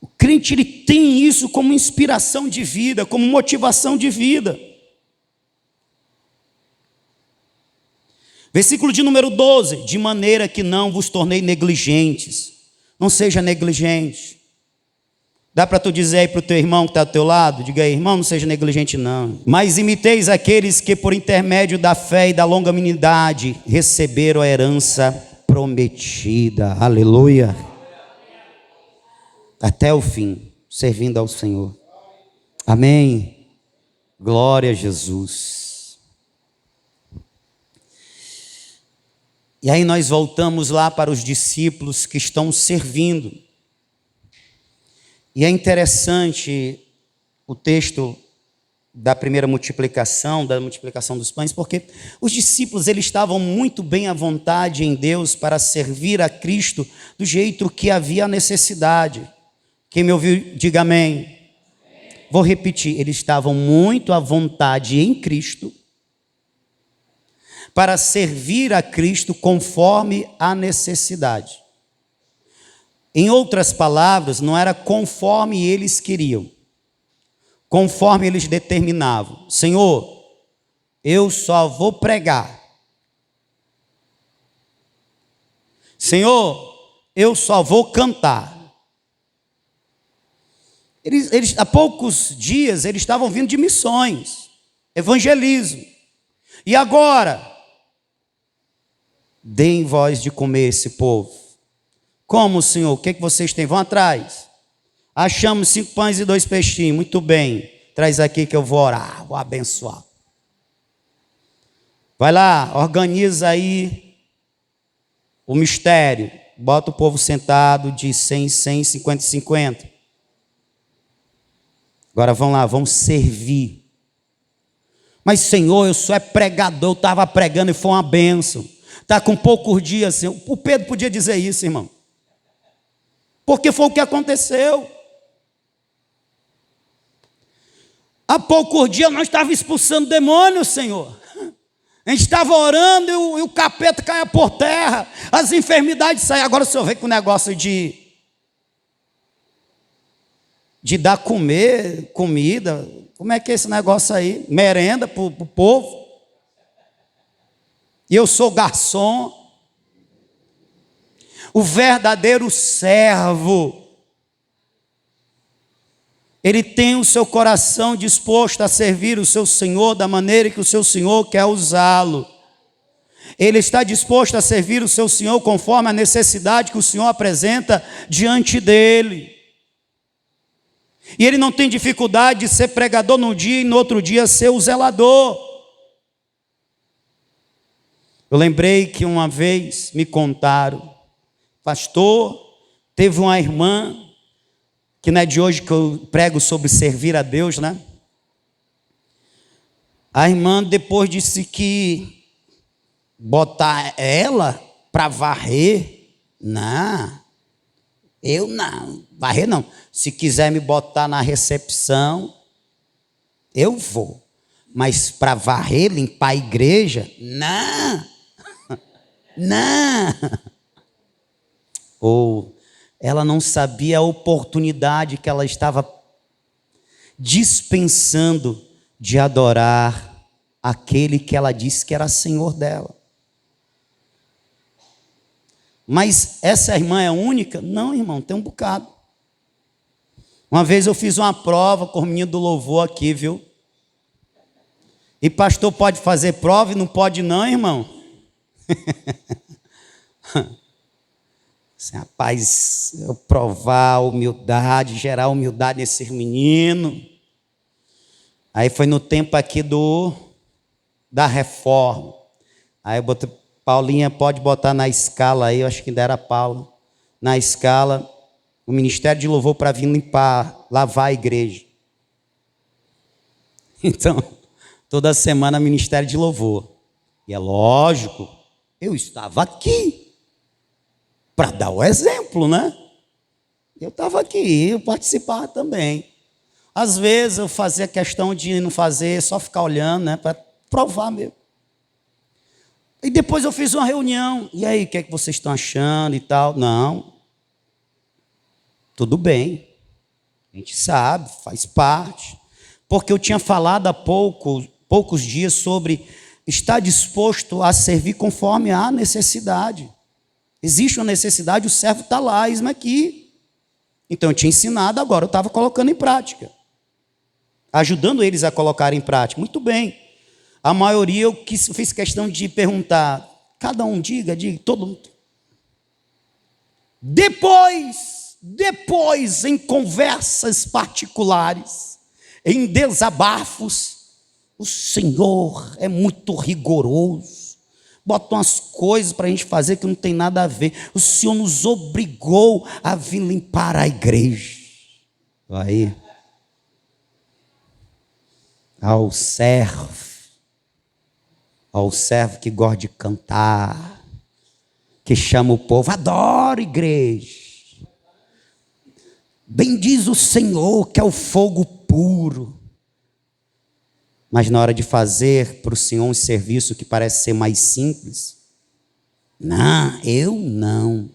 Speaker 1: O crente, ele tem isso como inspiração de vida, como motivação de vida. Versículo de número 12: de maneira que não vos tornei negligentes. Não seja negligente. Dá para tu dizer aí para o teu irmão que está do teu lado? Diga aí: irmão, não seja negligente não. Mas imiteis aqueles que por intermédio da fé e da longanimidade receberam a herança prometida. Aleluia. Até o fim, servindo ao Senhor. Amém. Glória a Jesus. E aí nós voltamos lá para os discípulos que estão servindo. E é interessante o texto da primeira multiplicação, da multiplicação dos pães, porque os discípulos, eles estavam muito bem à vontade em Deus para servir a Cristo do jeito que havia necessidade. Quem me ouviu, diga amém. Vou repetir: eles estavam muito à vontade em Cristo para servir a Cristo conforme a necessidade. Em outras palavras, não era conforme eles queriam, conforme eles determinavam. Senhor, eu só vou pregar. Senhor, eu só vou cantar. Eles há poucos dias, eles estavam vindo de missões, evangelismo. E agora? Deem voz de comer esse povo. Como, Senhor? O que vocês têm? Vão atrás. Achamos 5 pães e 2 peixinhos. Muito bem. Traz aqui que eu vou orar, vou abençoar. Vai lá, organiza aí o mistério. Bota o povo sentado de 100, 100, 50 e 50. Agora vão lá, vão servir. Mas, Senhor, eu só é pregador, eu estava pregando e foi uma bênção. Está com poucos dias, Senhor. O Pedro podia dizer isso, irmão. Porque foi o que aconteceu. Há poucos dias nós estávamos expulsando demônios, Senhor. A gente estava orando e o capeta caia por terra. As enfermidades saem. Agora o Senhor vem com o negócio de dar comida. Como é que é esse negócio aí? Merenda para o povo. E eu sou garçom. O verdadeiro servo, ele tem o seu coração disposto a servir o seu Senhor da maneira que o seu Senhor quer usá-lo. Ele está disposto a servir o seu Senhor conforme a necessidade que o Senhor apresenta diante dele. E ele não tem dificuldade de ser pregador num dia e no outro dia ser o zelador. Eu lembrei que uma vez me contaram, pastor, teve uma irmã, que não é de hoje que eu prego sobre servir a Deus, né? A irmã depois disse que botar ela para varrer, não, eu não, varrer não. Se quiser me botar na recepção, eu vou. Mas para varrer, limpar a igreja, não, não. Ou ela não sabia a oportunidade que ela estava dispensando de adorar aquele que ela disse que era Senhor dela. Mas essa irmã é única? Não, irmão, tem um bocado. Uma vez eu fiz uma prova com o menino do louvor aqui, viu? E pastor pode fazer prova e não pode não, irmão? Assim, rapaz, eu provar a humildade, gerar humildade nesse menino. Aí foi no tempo aqui da reforma. Aí eu botei, Paulinha, pode botar na escala aí, eu acho que ainda era Paula. Na escala, o ministério de louvor para vir limpar, lavar a igreja. Então, toda semana ministério de louvor. E é lógico, eu estava aqui para dar o exemplo, né? Eu estava aqui, eu participava também. Às vezes eu fazia questão de não fazer, só ficar olhando, né? Para provar mesmo. E depois eu fiz uma reunião. E aí, o que é que vocês estão achando e tal? Não. Tudo bem. A gente sabe, faz parte. Porque eu tinha falado há poucos dias sobre estar disposto a servir conforme a necessidade. Existe uma necessidade, o servo está lá, eis-me aqui. Então eu tinha ensinado, agora eu estava colocando em prática. Ajudando eles a colocar em prática. Muito bem. A maioria eu fiz questão de perguntar. Cada um diga, todo mundo. Depois, em conversas particulares, em desabafos, o Senhor é muito rigoroso. Bota umas coisas para a gente fazer que não tem nada a ver. O Senhor nos obrigou a vir limpar a igreja. Aí, ao servo que gosta de cantar, que chama o povo, adora igreja. Bem diz o Senhor que é o fogo puro. Mas na hora de fazer para o Senhor um serviço que parece ser mais simples, não, eu não.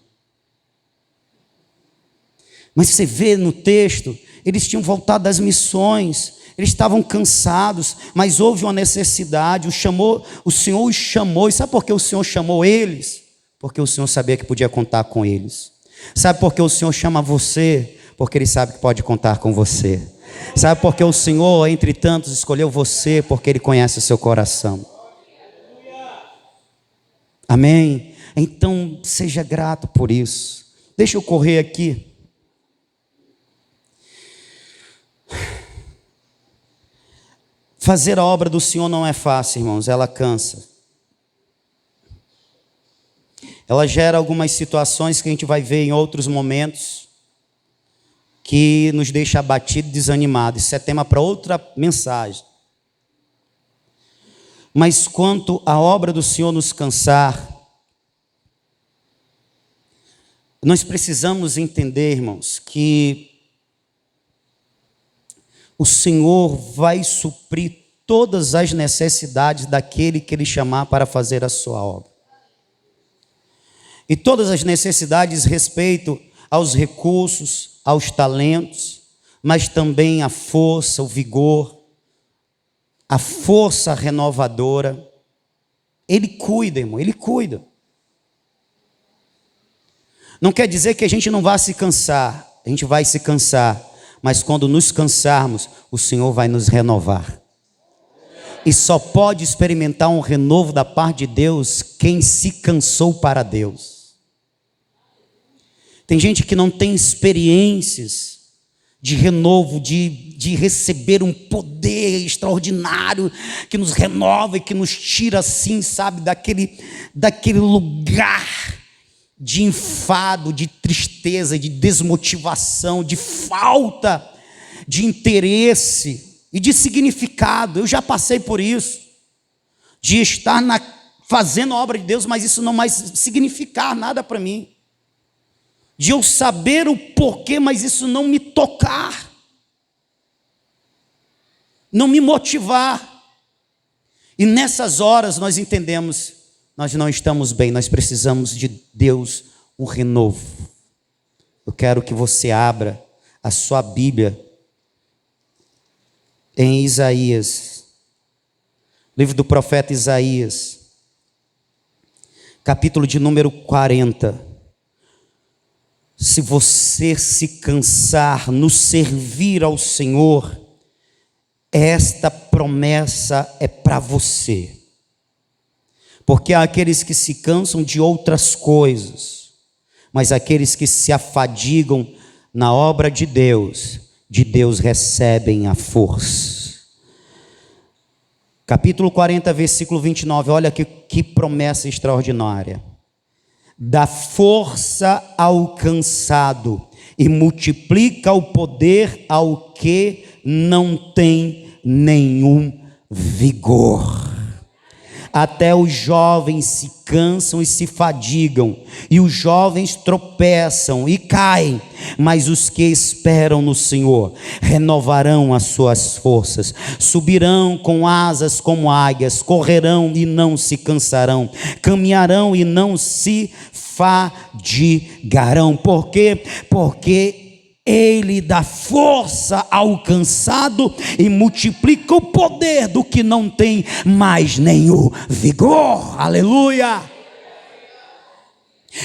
Speaker 1: Mas você vê no texto, eles tinham voltado das missões, eles estavam cansados, mas houve uma necessidade, o Senhor os chamou. E sabe por que o Senhor chamou eles? Porque o Senhor sabia que podia contar com eles. Sabe por que o Senhor chama você? Porque Ele sabe que pode contar com você. Sabe por que o Senhor, entre tantos, escolheu você? Porque Ele conhece o seu coração. Amém? Então, seja grato por isso. Deixa eu correr aqui. Fazer a obra do Senhor não é fácil, irmãos, ela cansa. Ela gera algumas situações que a gente vai ver em outros momentos, que nos deixa abatido e desanimado. Isso é tema para outra mensagem. Mas quanto a obra do Senhor nos cansar, nós precisamos entender, irmãos, que o Senhor vai suprir todas as necessidades daquele que Ele chamar para fazer a sua obra. E todas as necessidades respeito aos recursos, aos talentos, mas também a força, o vigor, a força renovadora. Ele cuida, irmão, Ele cuida. Não quer dizer que a gente não vá se cansar, a gente vai se cansar. Mas quando nos cansarmos, o Senhor vai nos renovar. E só pode experimentar um renovo da parte de Deus quem se cansou para Deus. Tem gente que não tem experiências de renovo, de receber um poder extraordinário que nos renova e que nos tira assim, sabe, daquele lugar de enfado, de tristeza, de desmotivação, de falta de interesse e de significado. Eu já passei por isso, de estar fazendo a obra de Deus, mas isso não mais significar nada para mim. De eu saber o porquê, mas isso não me tocar, não me motivar. E nessas horas nós entendemos, nós não estamos bem, nós precisamos de Deus, um renovo. Eu quero que você abra a sua Bíblia em Isaías, livro do profeta Isaías, capítulo de número 40. Se você se cansar no servir ao Senhor, esta promessa é para você. Porque há aqueles que se cansam de outras coisas, mas aqueles que se afadigam na obra de Deus recebem a força. Capítulo 40, versículo 29, olha que promessa extraordinária. Dá força ao cansado e multiplica o poder ao que não tem nenhum vigor. Até os jovens se cansam e se fadigam, e os jovens tropeçam e caem, mas os que esperam no Senhor renovarão as suas forças, subirão com asas como águias, correrão e não se cansarão, caminharão e não se fadigarão. Por quê? Porque Ele dá força ao cansado e multiplica o poder do que não tem mais nenhum vigor. Aleluia!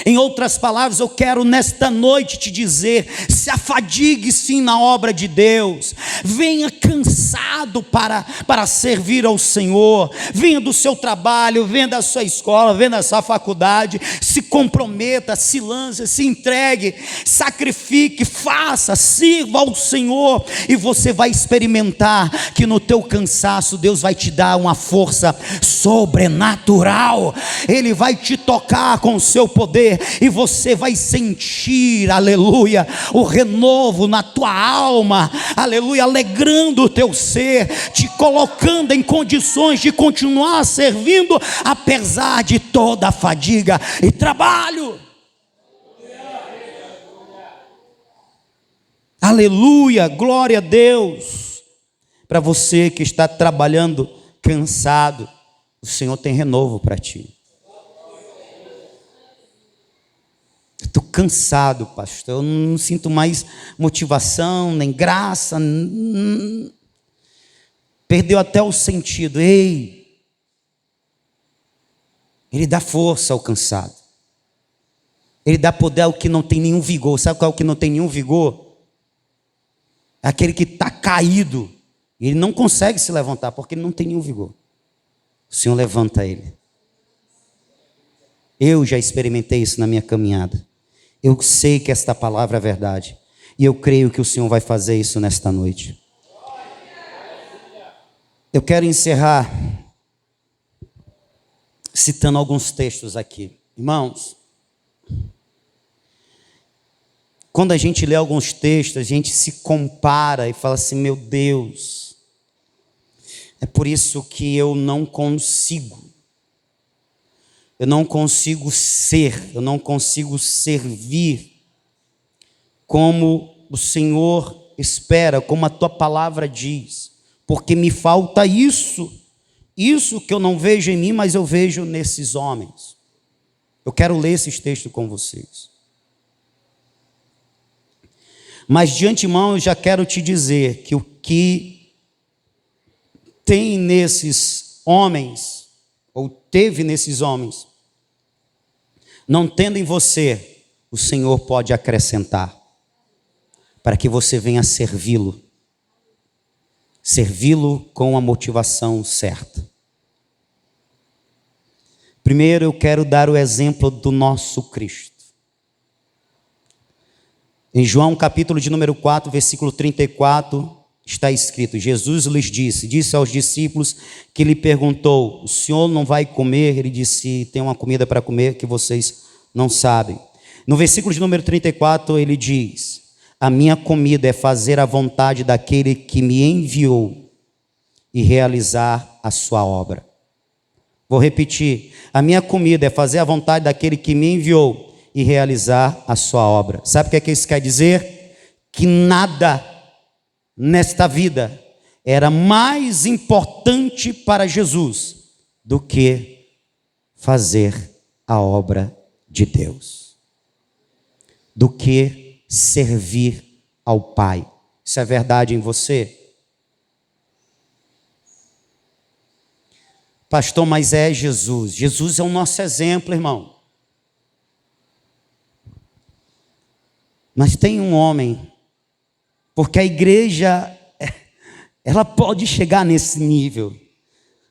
Speaker 1: Em outras palavras, eu quero nesta noite te dizer: se afadigue sim na obra de Deus, venha cansado para servir ao Senhor, venha do seu trabalho, venha da sua escola, venha da sua faculdade, se comprometa, se lance, se entregue, sacrifique, faça, sirva ao Senhor, e você vai experimentar que no teu cansaço Deus vai te dar uma força sobrenatural. Ele vai te tocar com o seu poder, e você vai sentir, aleluia, o renovo na tua alma, aleluia, alegrando o teu ser, te colocando em condições de continuar servindo, apesar de toda a fadiga e trabalho. Aleluia, glória a Deus. Para você que está trabalhando cansado, o Senhor tem renovo para ti. Estou cansado, pastor, eu não sinto mais motivação, nem graça, perdeu até o sentido. Ei, Ele dá força ao cansado, Ele dá poder ao que não tem nenhum vigor. Sabe qual é o que não tem nenhum vigor? É aquele que está caído, ele não consegue se levantar, porque ele não tem nenhum vigor. O Senhor levanta ele. Eu já experimentei isso na minha caminhada. Eu sei que esta palavra é verdade, e eu creio que o Senhor vai fazer isso nesta noite. Eu quero encerrar citando alguns textos aqui. Irmãos, quando a gente lê alguns textos, a gente se compara e fala assim: meu Deus, é por isso que eu não consigo ser, eu não consigo servir como o Senhor espera, como a tua palavra diz, porque me falta isso que eu não vejo em mim, mas eu vejo nesses homens. Eu quero ler esses textos com vocês. Mas de antemão eu já quero te dizer que o que tem nesses homens, ou teve nesses homens, não tendo em você, o Senhor pode acrescentar, para que você venha servi-lo. servi-lo com a motivação certa. Primeiro, eu quero dar o exemplo do nosso Cristo. Em João capítulo de número 4, versículo 34, está escrito: Jesus lhes disse aos discípulos que lhe perguntou: o senhor não vai comer? Ele disse: tem uma comida para comer que vocês não sabem. No versículo de número 34 ele diz: a minha comida é fazer a vontade daquele que me enviou e realizar a sua obra. Vou repetir: a minha comida é fazer a vontade daquele que me enviou e realizar a sua obra. Sabe o que é que isso quer dizer? Que nada nesta vida era mais importante para Jesus do que fazer a obra de Deus, do que servir ao Pai. Isso é verdade em você? Pastor, mas é Jesus. Jesus é o nosso exemplo, irmão. Mas tem um homem, porque a igreja, ela pode chegar nesse nível.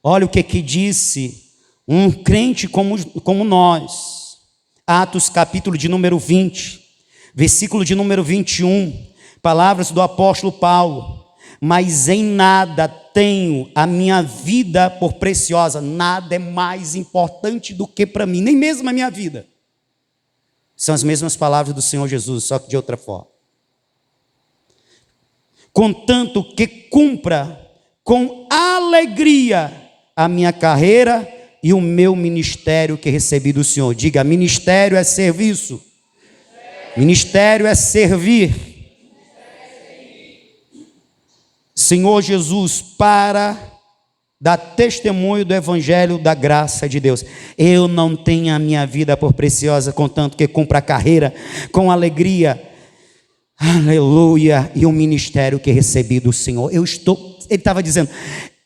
Speaker 1: Olha o que disse um crente como nós. Atos capítulo de número 20, versículo de número 21, palavras do apóstolo Paulo: mas em nada tenho a minha vida por preciosa. Nada é mais importante do que para mim, nem mesmo a minha vida. São as mesmas palavras do Senhor Jesus, só que de outra forma. Contanto que cumpra com alegria a minha carreira e o meu ministério que recebi do Senhor. Diga: ministério é serviço. Ministério é servir. Senhor Jesus, para dar testemunho do evangelho da graça de Deus. Eu não tenho a minha vida por preciosa, contanto que cumpra a carreira com alegria, aleluia, e o ministério que recebi do Senhor. Ele estava dizendo: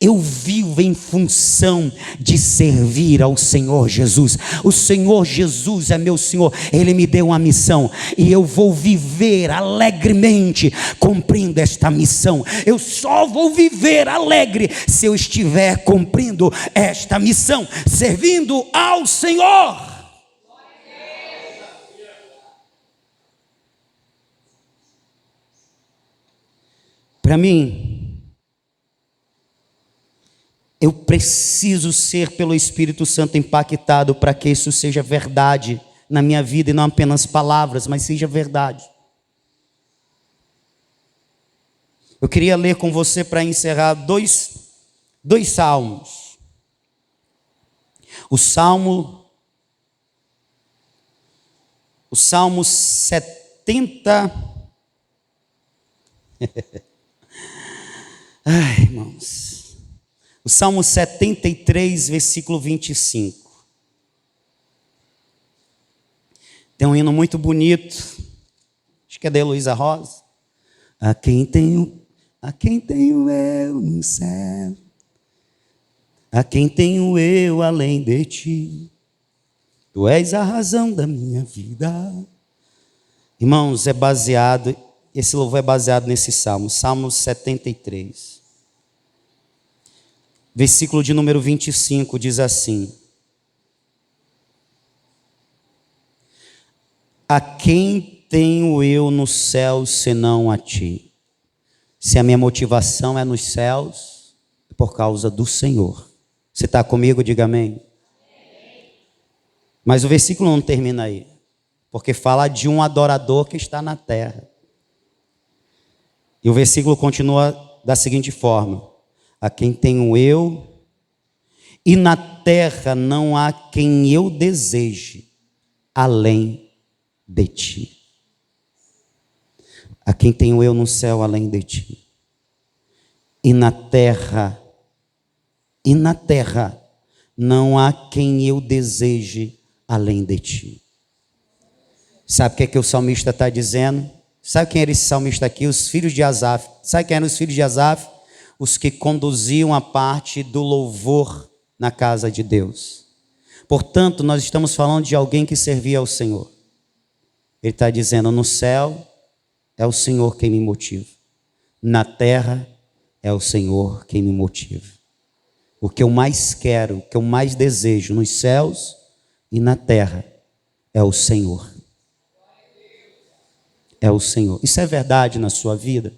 Speaker 1: eu vivo em função de servir ao Senhor Jesus. O Senhor Jesus é meu Senhor. Ele me deu uma missão e eu vou viver alegremente cumprindo esta missão. Eu só vou viver alegre se eu estiver cumprindo esta missão, servindo ao Senhor. Para mim, eu preciso ser pelo Espírito Santo impactado para que isso seja verdade na minha vida, e não apenas palavras, mas seja verdade. Eu queria ler com você, para encerrar, dois salmos. O Salmo 70. Ai, irmãos. O Salmo 73, versículo 25. Tem um hino muito bonito. Acho que é da Heloísa Rosa. A quem tenho eu no céu, a quem tenho eu além de ti, tu és a razão da minha vida. Irmãos, esse louvor é baseado nesse Salmo, Salmo 73. Versículo de número 25 diz assim: a quem tenho eu no céu senão a ti? Se a minha motivação é nos céus, é por causa do Senhor. Você está comigo? Diga amém. Mas o versículo não termina aí, porque fala de um adorador que está na terra. E o versículo continua da seguinte forma: a quem tenho eu, e na terra não há quem eu deseje além de ti. A quem tenho eu no céu além de ti. E na terra não há quem eu deseje além de ti. Sabe o que o salmista está dizendo? Sabe quem era esse salmista aqui? Os filhos de Asaf. Sabe quem eram os filhos de Asaf? Os que conduziam a parte do louvor na casa de Deus. Portanto, nós estamos falando de alguém que servia ao Senhor. Ele está dizendo: no céu é o Senhor quem me motiva, na terra é o Senhor quem me motiva. O que eu mais quero, o que eu mais desejo nos céus e na terra é o Senhor. É o Senhor. Isso é verdade na sua vida?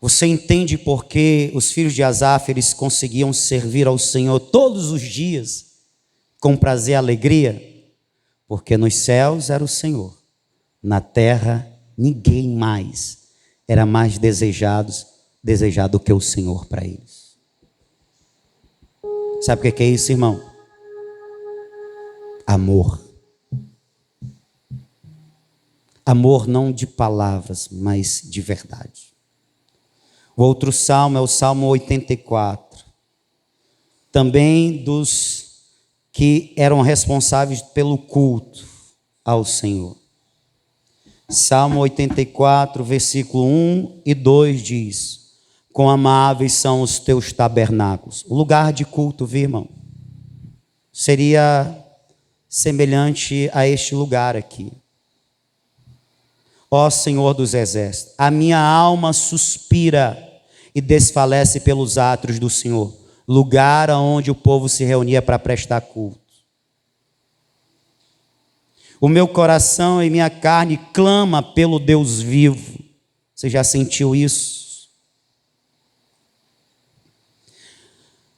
Speaker 1: Você entende por que os filhos de Asaf, eles conseguiam servir ao Senhor todos os dias, com prazer e alegria? Porque nos céus era o Senhor, na terra ninguém mais era mais desejado que o Senhor para eles. Sabe o que é isso, irmão? Amor. Amor não de palavras, mas de verdade. O outro salmo é o Salmo 84. Também dos que eram responsáveis pelo culto ao Senhor. Salmo 84, versículo 1 e 2 diz: quão amáveis são os teus tabernáculos. O lugar de culto, viu, irmão? Seria semelhante a este lugar aqui. Ó Senhor dos exércitos, a minha alma suspira e desfalece pelos átrios do Senhor, lugar onde o povo se reunia para prestar culto. O meu coração e minha carne clama pelo Deus vivo. Você já sentiu isso?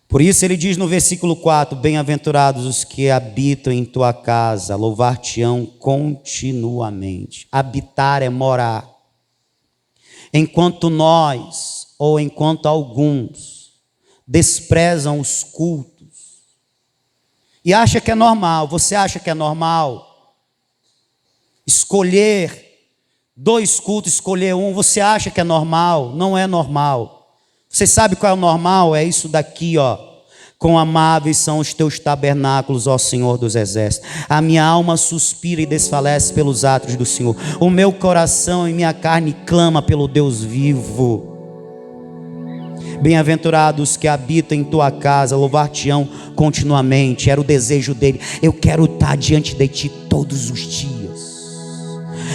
Speaker 1: Por isso ele diz no versículo 4: bem-aventurados os que habitam em tua casa, louvar-te-ão continuamente. Habitar é morar. Enquanto nós, ou enquanto alguns, desprezam os cultos e acha que é normal, você acha que é normal escolher 2 cultos, escolher um, você acha que é normal? Não é normal. Você sabe qual é o normal? É isso daqui, ó. Quão amáveis são os teus tabernáculos, ó Senhor dos exércitos. A minha alma suspira e desfalece pelos átrios do Senhor. O meu coração e minha carne clama pelo Deus vivo. Bem-aventurados que habitam em tua casa, louvar-te-ão continuamente. Era o desejo dele. Eu quero estar diante de ti todos os dias.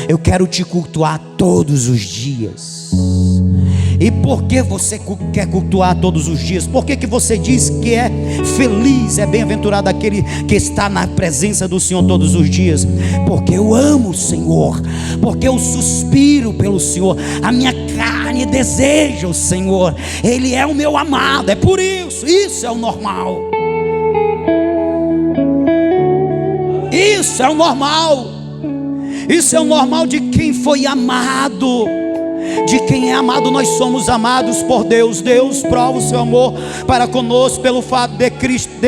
Speaker 1: Eu quero te cultuar todos os dias. E por que você quer cultuar todos os dias? Por que você diz que é feliz, é bem-aventurado aquele que está na presença do Senhor todos os dias? Porque eu amo o Senhor, porque eu suspiro pelo Senhor, a minha carne deseja o Senhor, Ele é o meu amado. É por isso, isso é o normal. Isso é o normal. Isso é o normal de quem foi amado. De quem é amado, nós somos amados por Deus. Deus prova o seu amor para conosco pelo fato de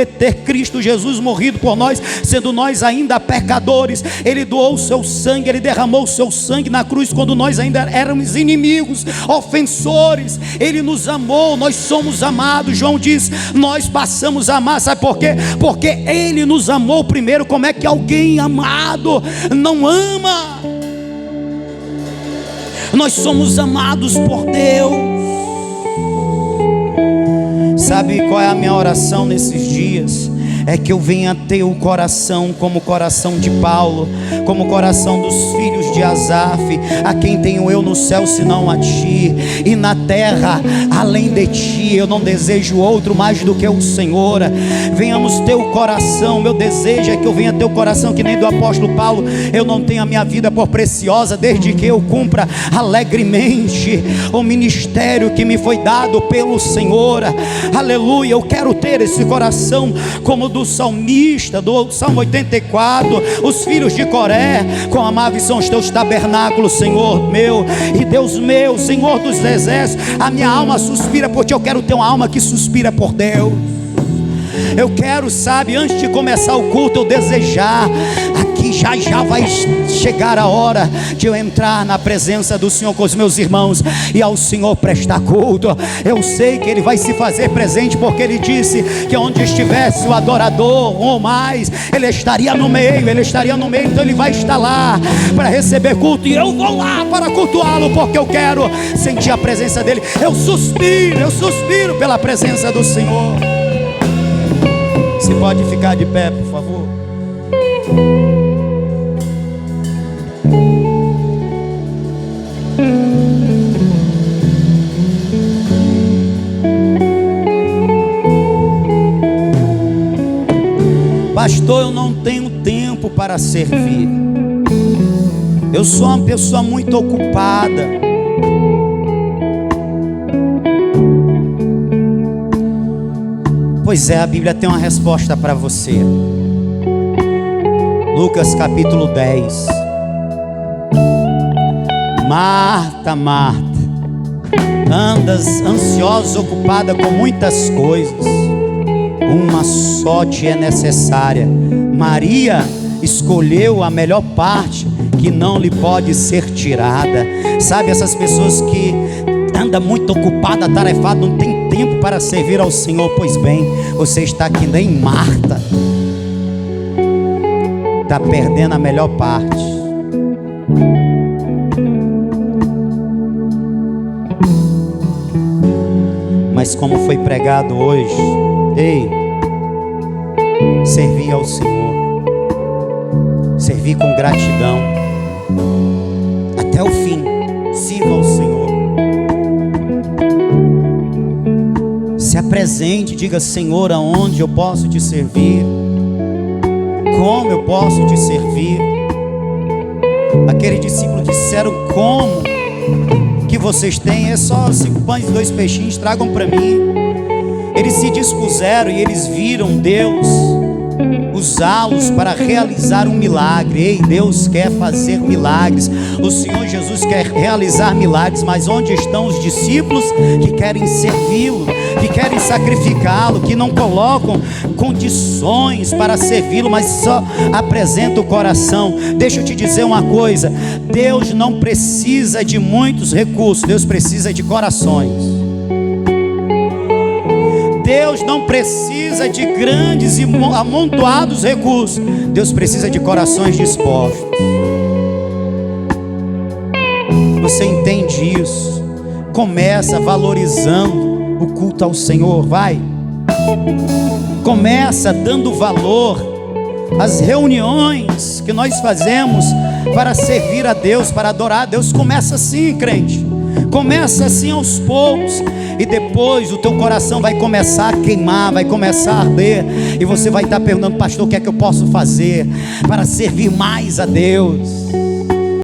Speaker 1: ter Cristo Jesus morrido por nós, sendo nós ainda pecadores. Ele doou o seu sangue, Ele derramou o seu sangue na cruz quando nós ainda éramos inimigos, ofensores. Ele nos amou, nós somos amados. João diz, nós passamos a amar. Sabe por quê? Porque Ele nos amou primeiro. Como é que alguém amado não ama? Nós somos amados por Deus. Sabe qual é a minha oração nesses dias? É que eu venha ter o coração como o coração de Paulo, como o coração dos filhos de Asaf. A quem tenho eu no céu senão a ti, e na terra além de ti eu não desejo outro mais do que o Senhor. Venhamos ter o coração. Meu desejo é que eu venha ter o coração que nem do apóstolo Paulo. Eu não tenho a minha vida por preciosa, desde que eu cumpra alegremente o ministério que me foi dado pelo Senhor. Aleluia. Eu quero ter esse coração como do salmista, do Salmo 84, os filhos de Coré. Quão amáveis são os teus tabernáculos, Senhor meu e Deus meu, Senhor dos exércitos. A minha alma suspira por ti. Eu quero ter uma alma que suspira por Deus. Eu quero, sabe, antes de começar o culto, eu desejar aqui, já vai chegar a hora de eu entrar na presença do Senhor com os meus irmãos e ao Senhor prestar culto. Eu sei que Ele vai se fazer presente, porque Ele disse que onde estivesse o adorador ou mais, Ele estaria no meio, então Ele vai estar lá para receber culto, e eu vou lá para cultuá-lo, porque eu quero sentir a presença dEle. Eu suspiro pela presença do Senhor. Você pode ficar de pé, por favor? Pastor, eu não tenho tempo para servir. Eu sou uma pessoa muito ocupada. Pois é, a Bíblia tem uma resposta para você. Lucas capítulo 10. Marta, Marta, andas ansiosa, ocupada com muitas coisas, uma só te é necessária. Maria escolheu a melhor parte, que não lhe pode ser tirada. Sabe, essas pessoas que andam muito ocupada, atarefada, não tem tempo para servir ao Senhor. Pois bem, você está aqui nem Marta, está perdendo a melhor parte. Mas como foi pregado hoje, ei, servir ao Senhor, servir com gratidão até o fim. Sirva ao Senhor, se apresente, diga: Senhor, aonde eu posso te servir? Como eu posso te servir? Aqueles discípulos disseram: como que vocês têm? É só 5 pães e 2 peixinhos, tragam para mim. Eles se dispuseram e eles viram Deus usá-los para realizar um milagre. Ei, Deus quer fazer milagres, o Senhor Jesus quer realizar milagres, mas onde estão os discípulos que querem servi-lo, que querem sacrificá-lo, que não colocam condições para servi-lo, mas só apresentam o coração? Deixa eu te dizer uma coisa: Deus não precisa de muitos recursos, Deus precisa de corações. Deus não precisa de grandes e amontoados recursos, Deus precisa de corações dispostos. Você entende isso? Começa valorizando o culto ao Senhor, vai. Começa dando valor às reuniões que nós fazemos para servir a Deus, para adorar a Deus. Começa assim, crente. Começa assim aos poucos, e depois o teu coração vai começar a queimar, vai começar a arder, e você vai estar perguntando: pastor, o que é que eu posso fazer para servir mais a Deus?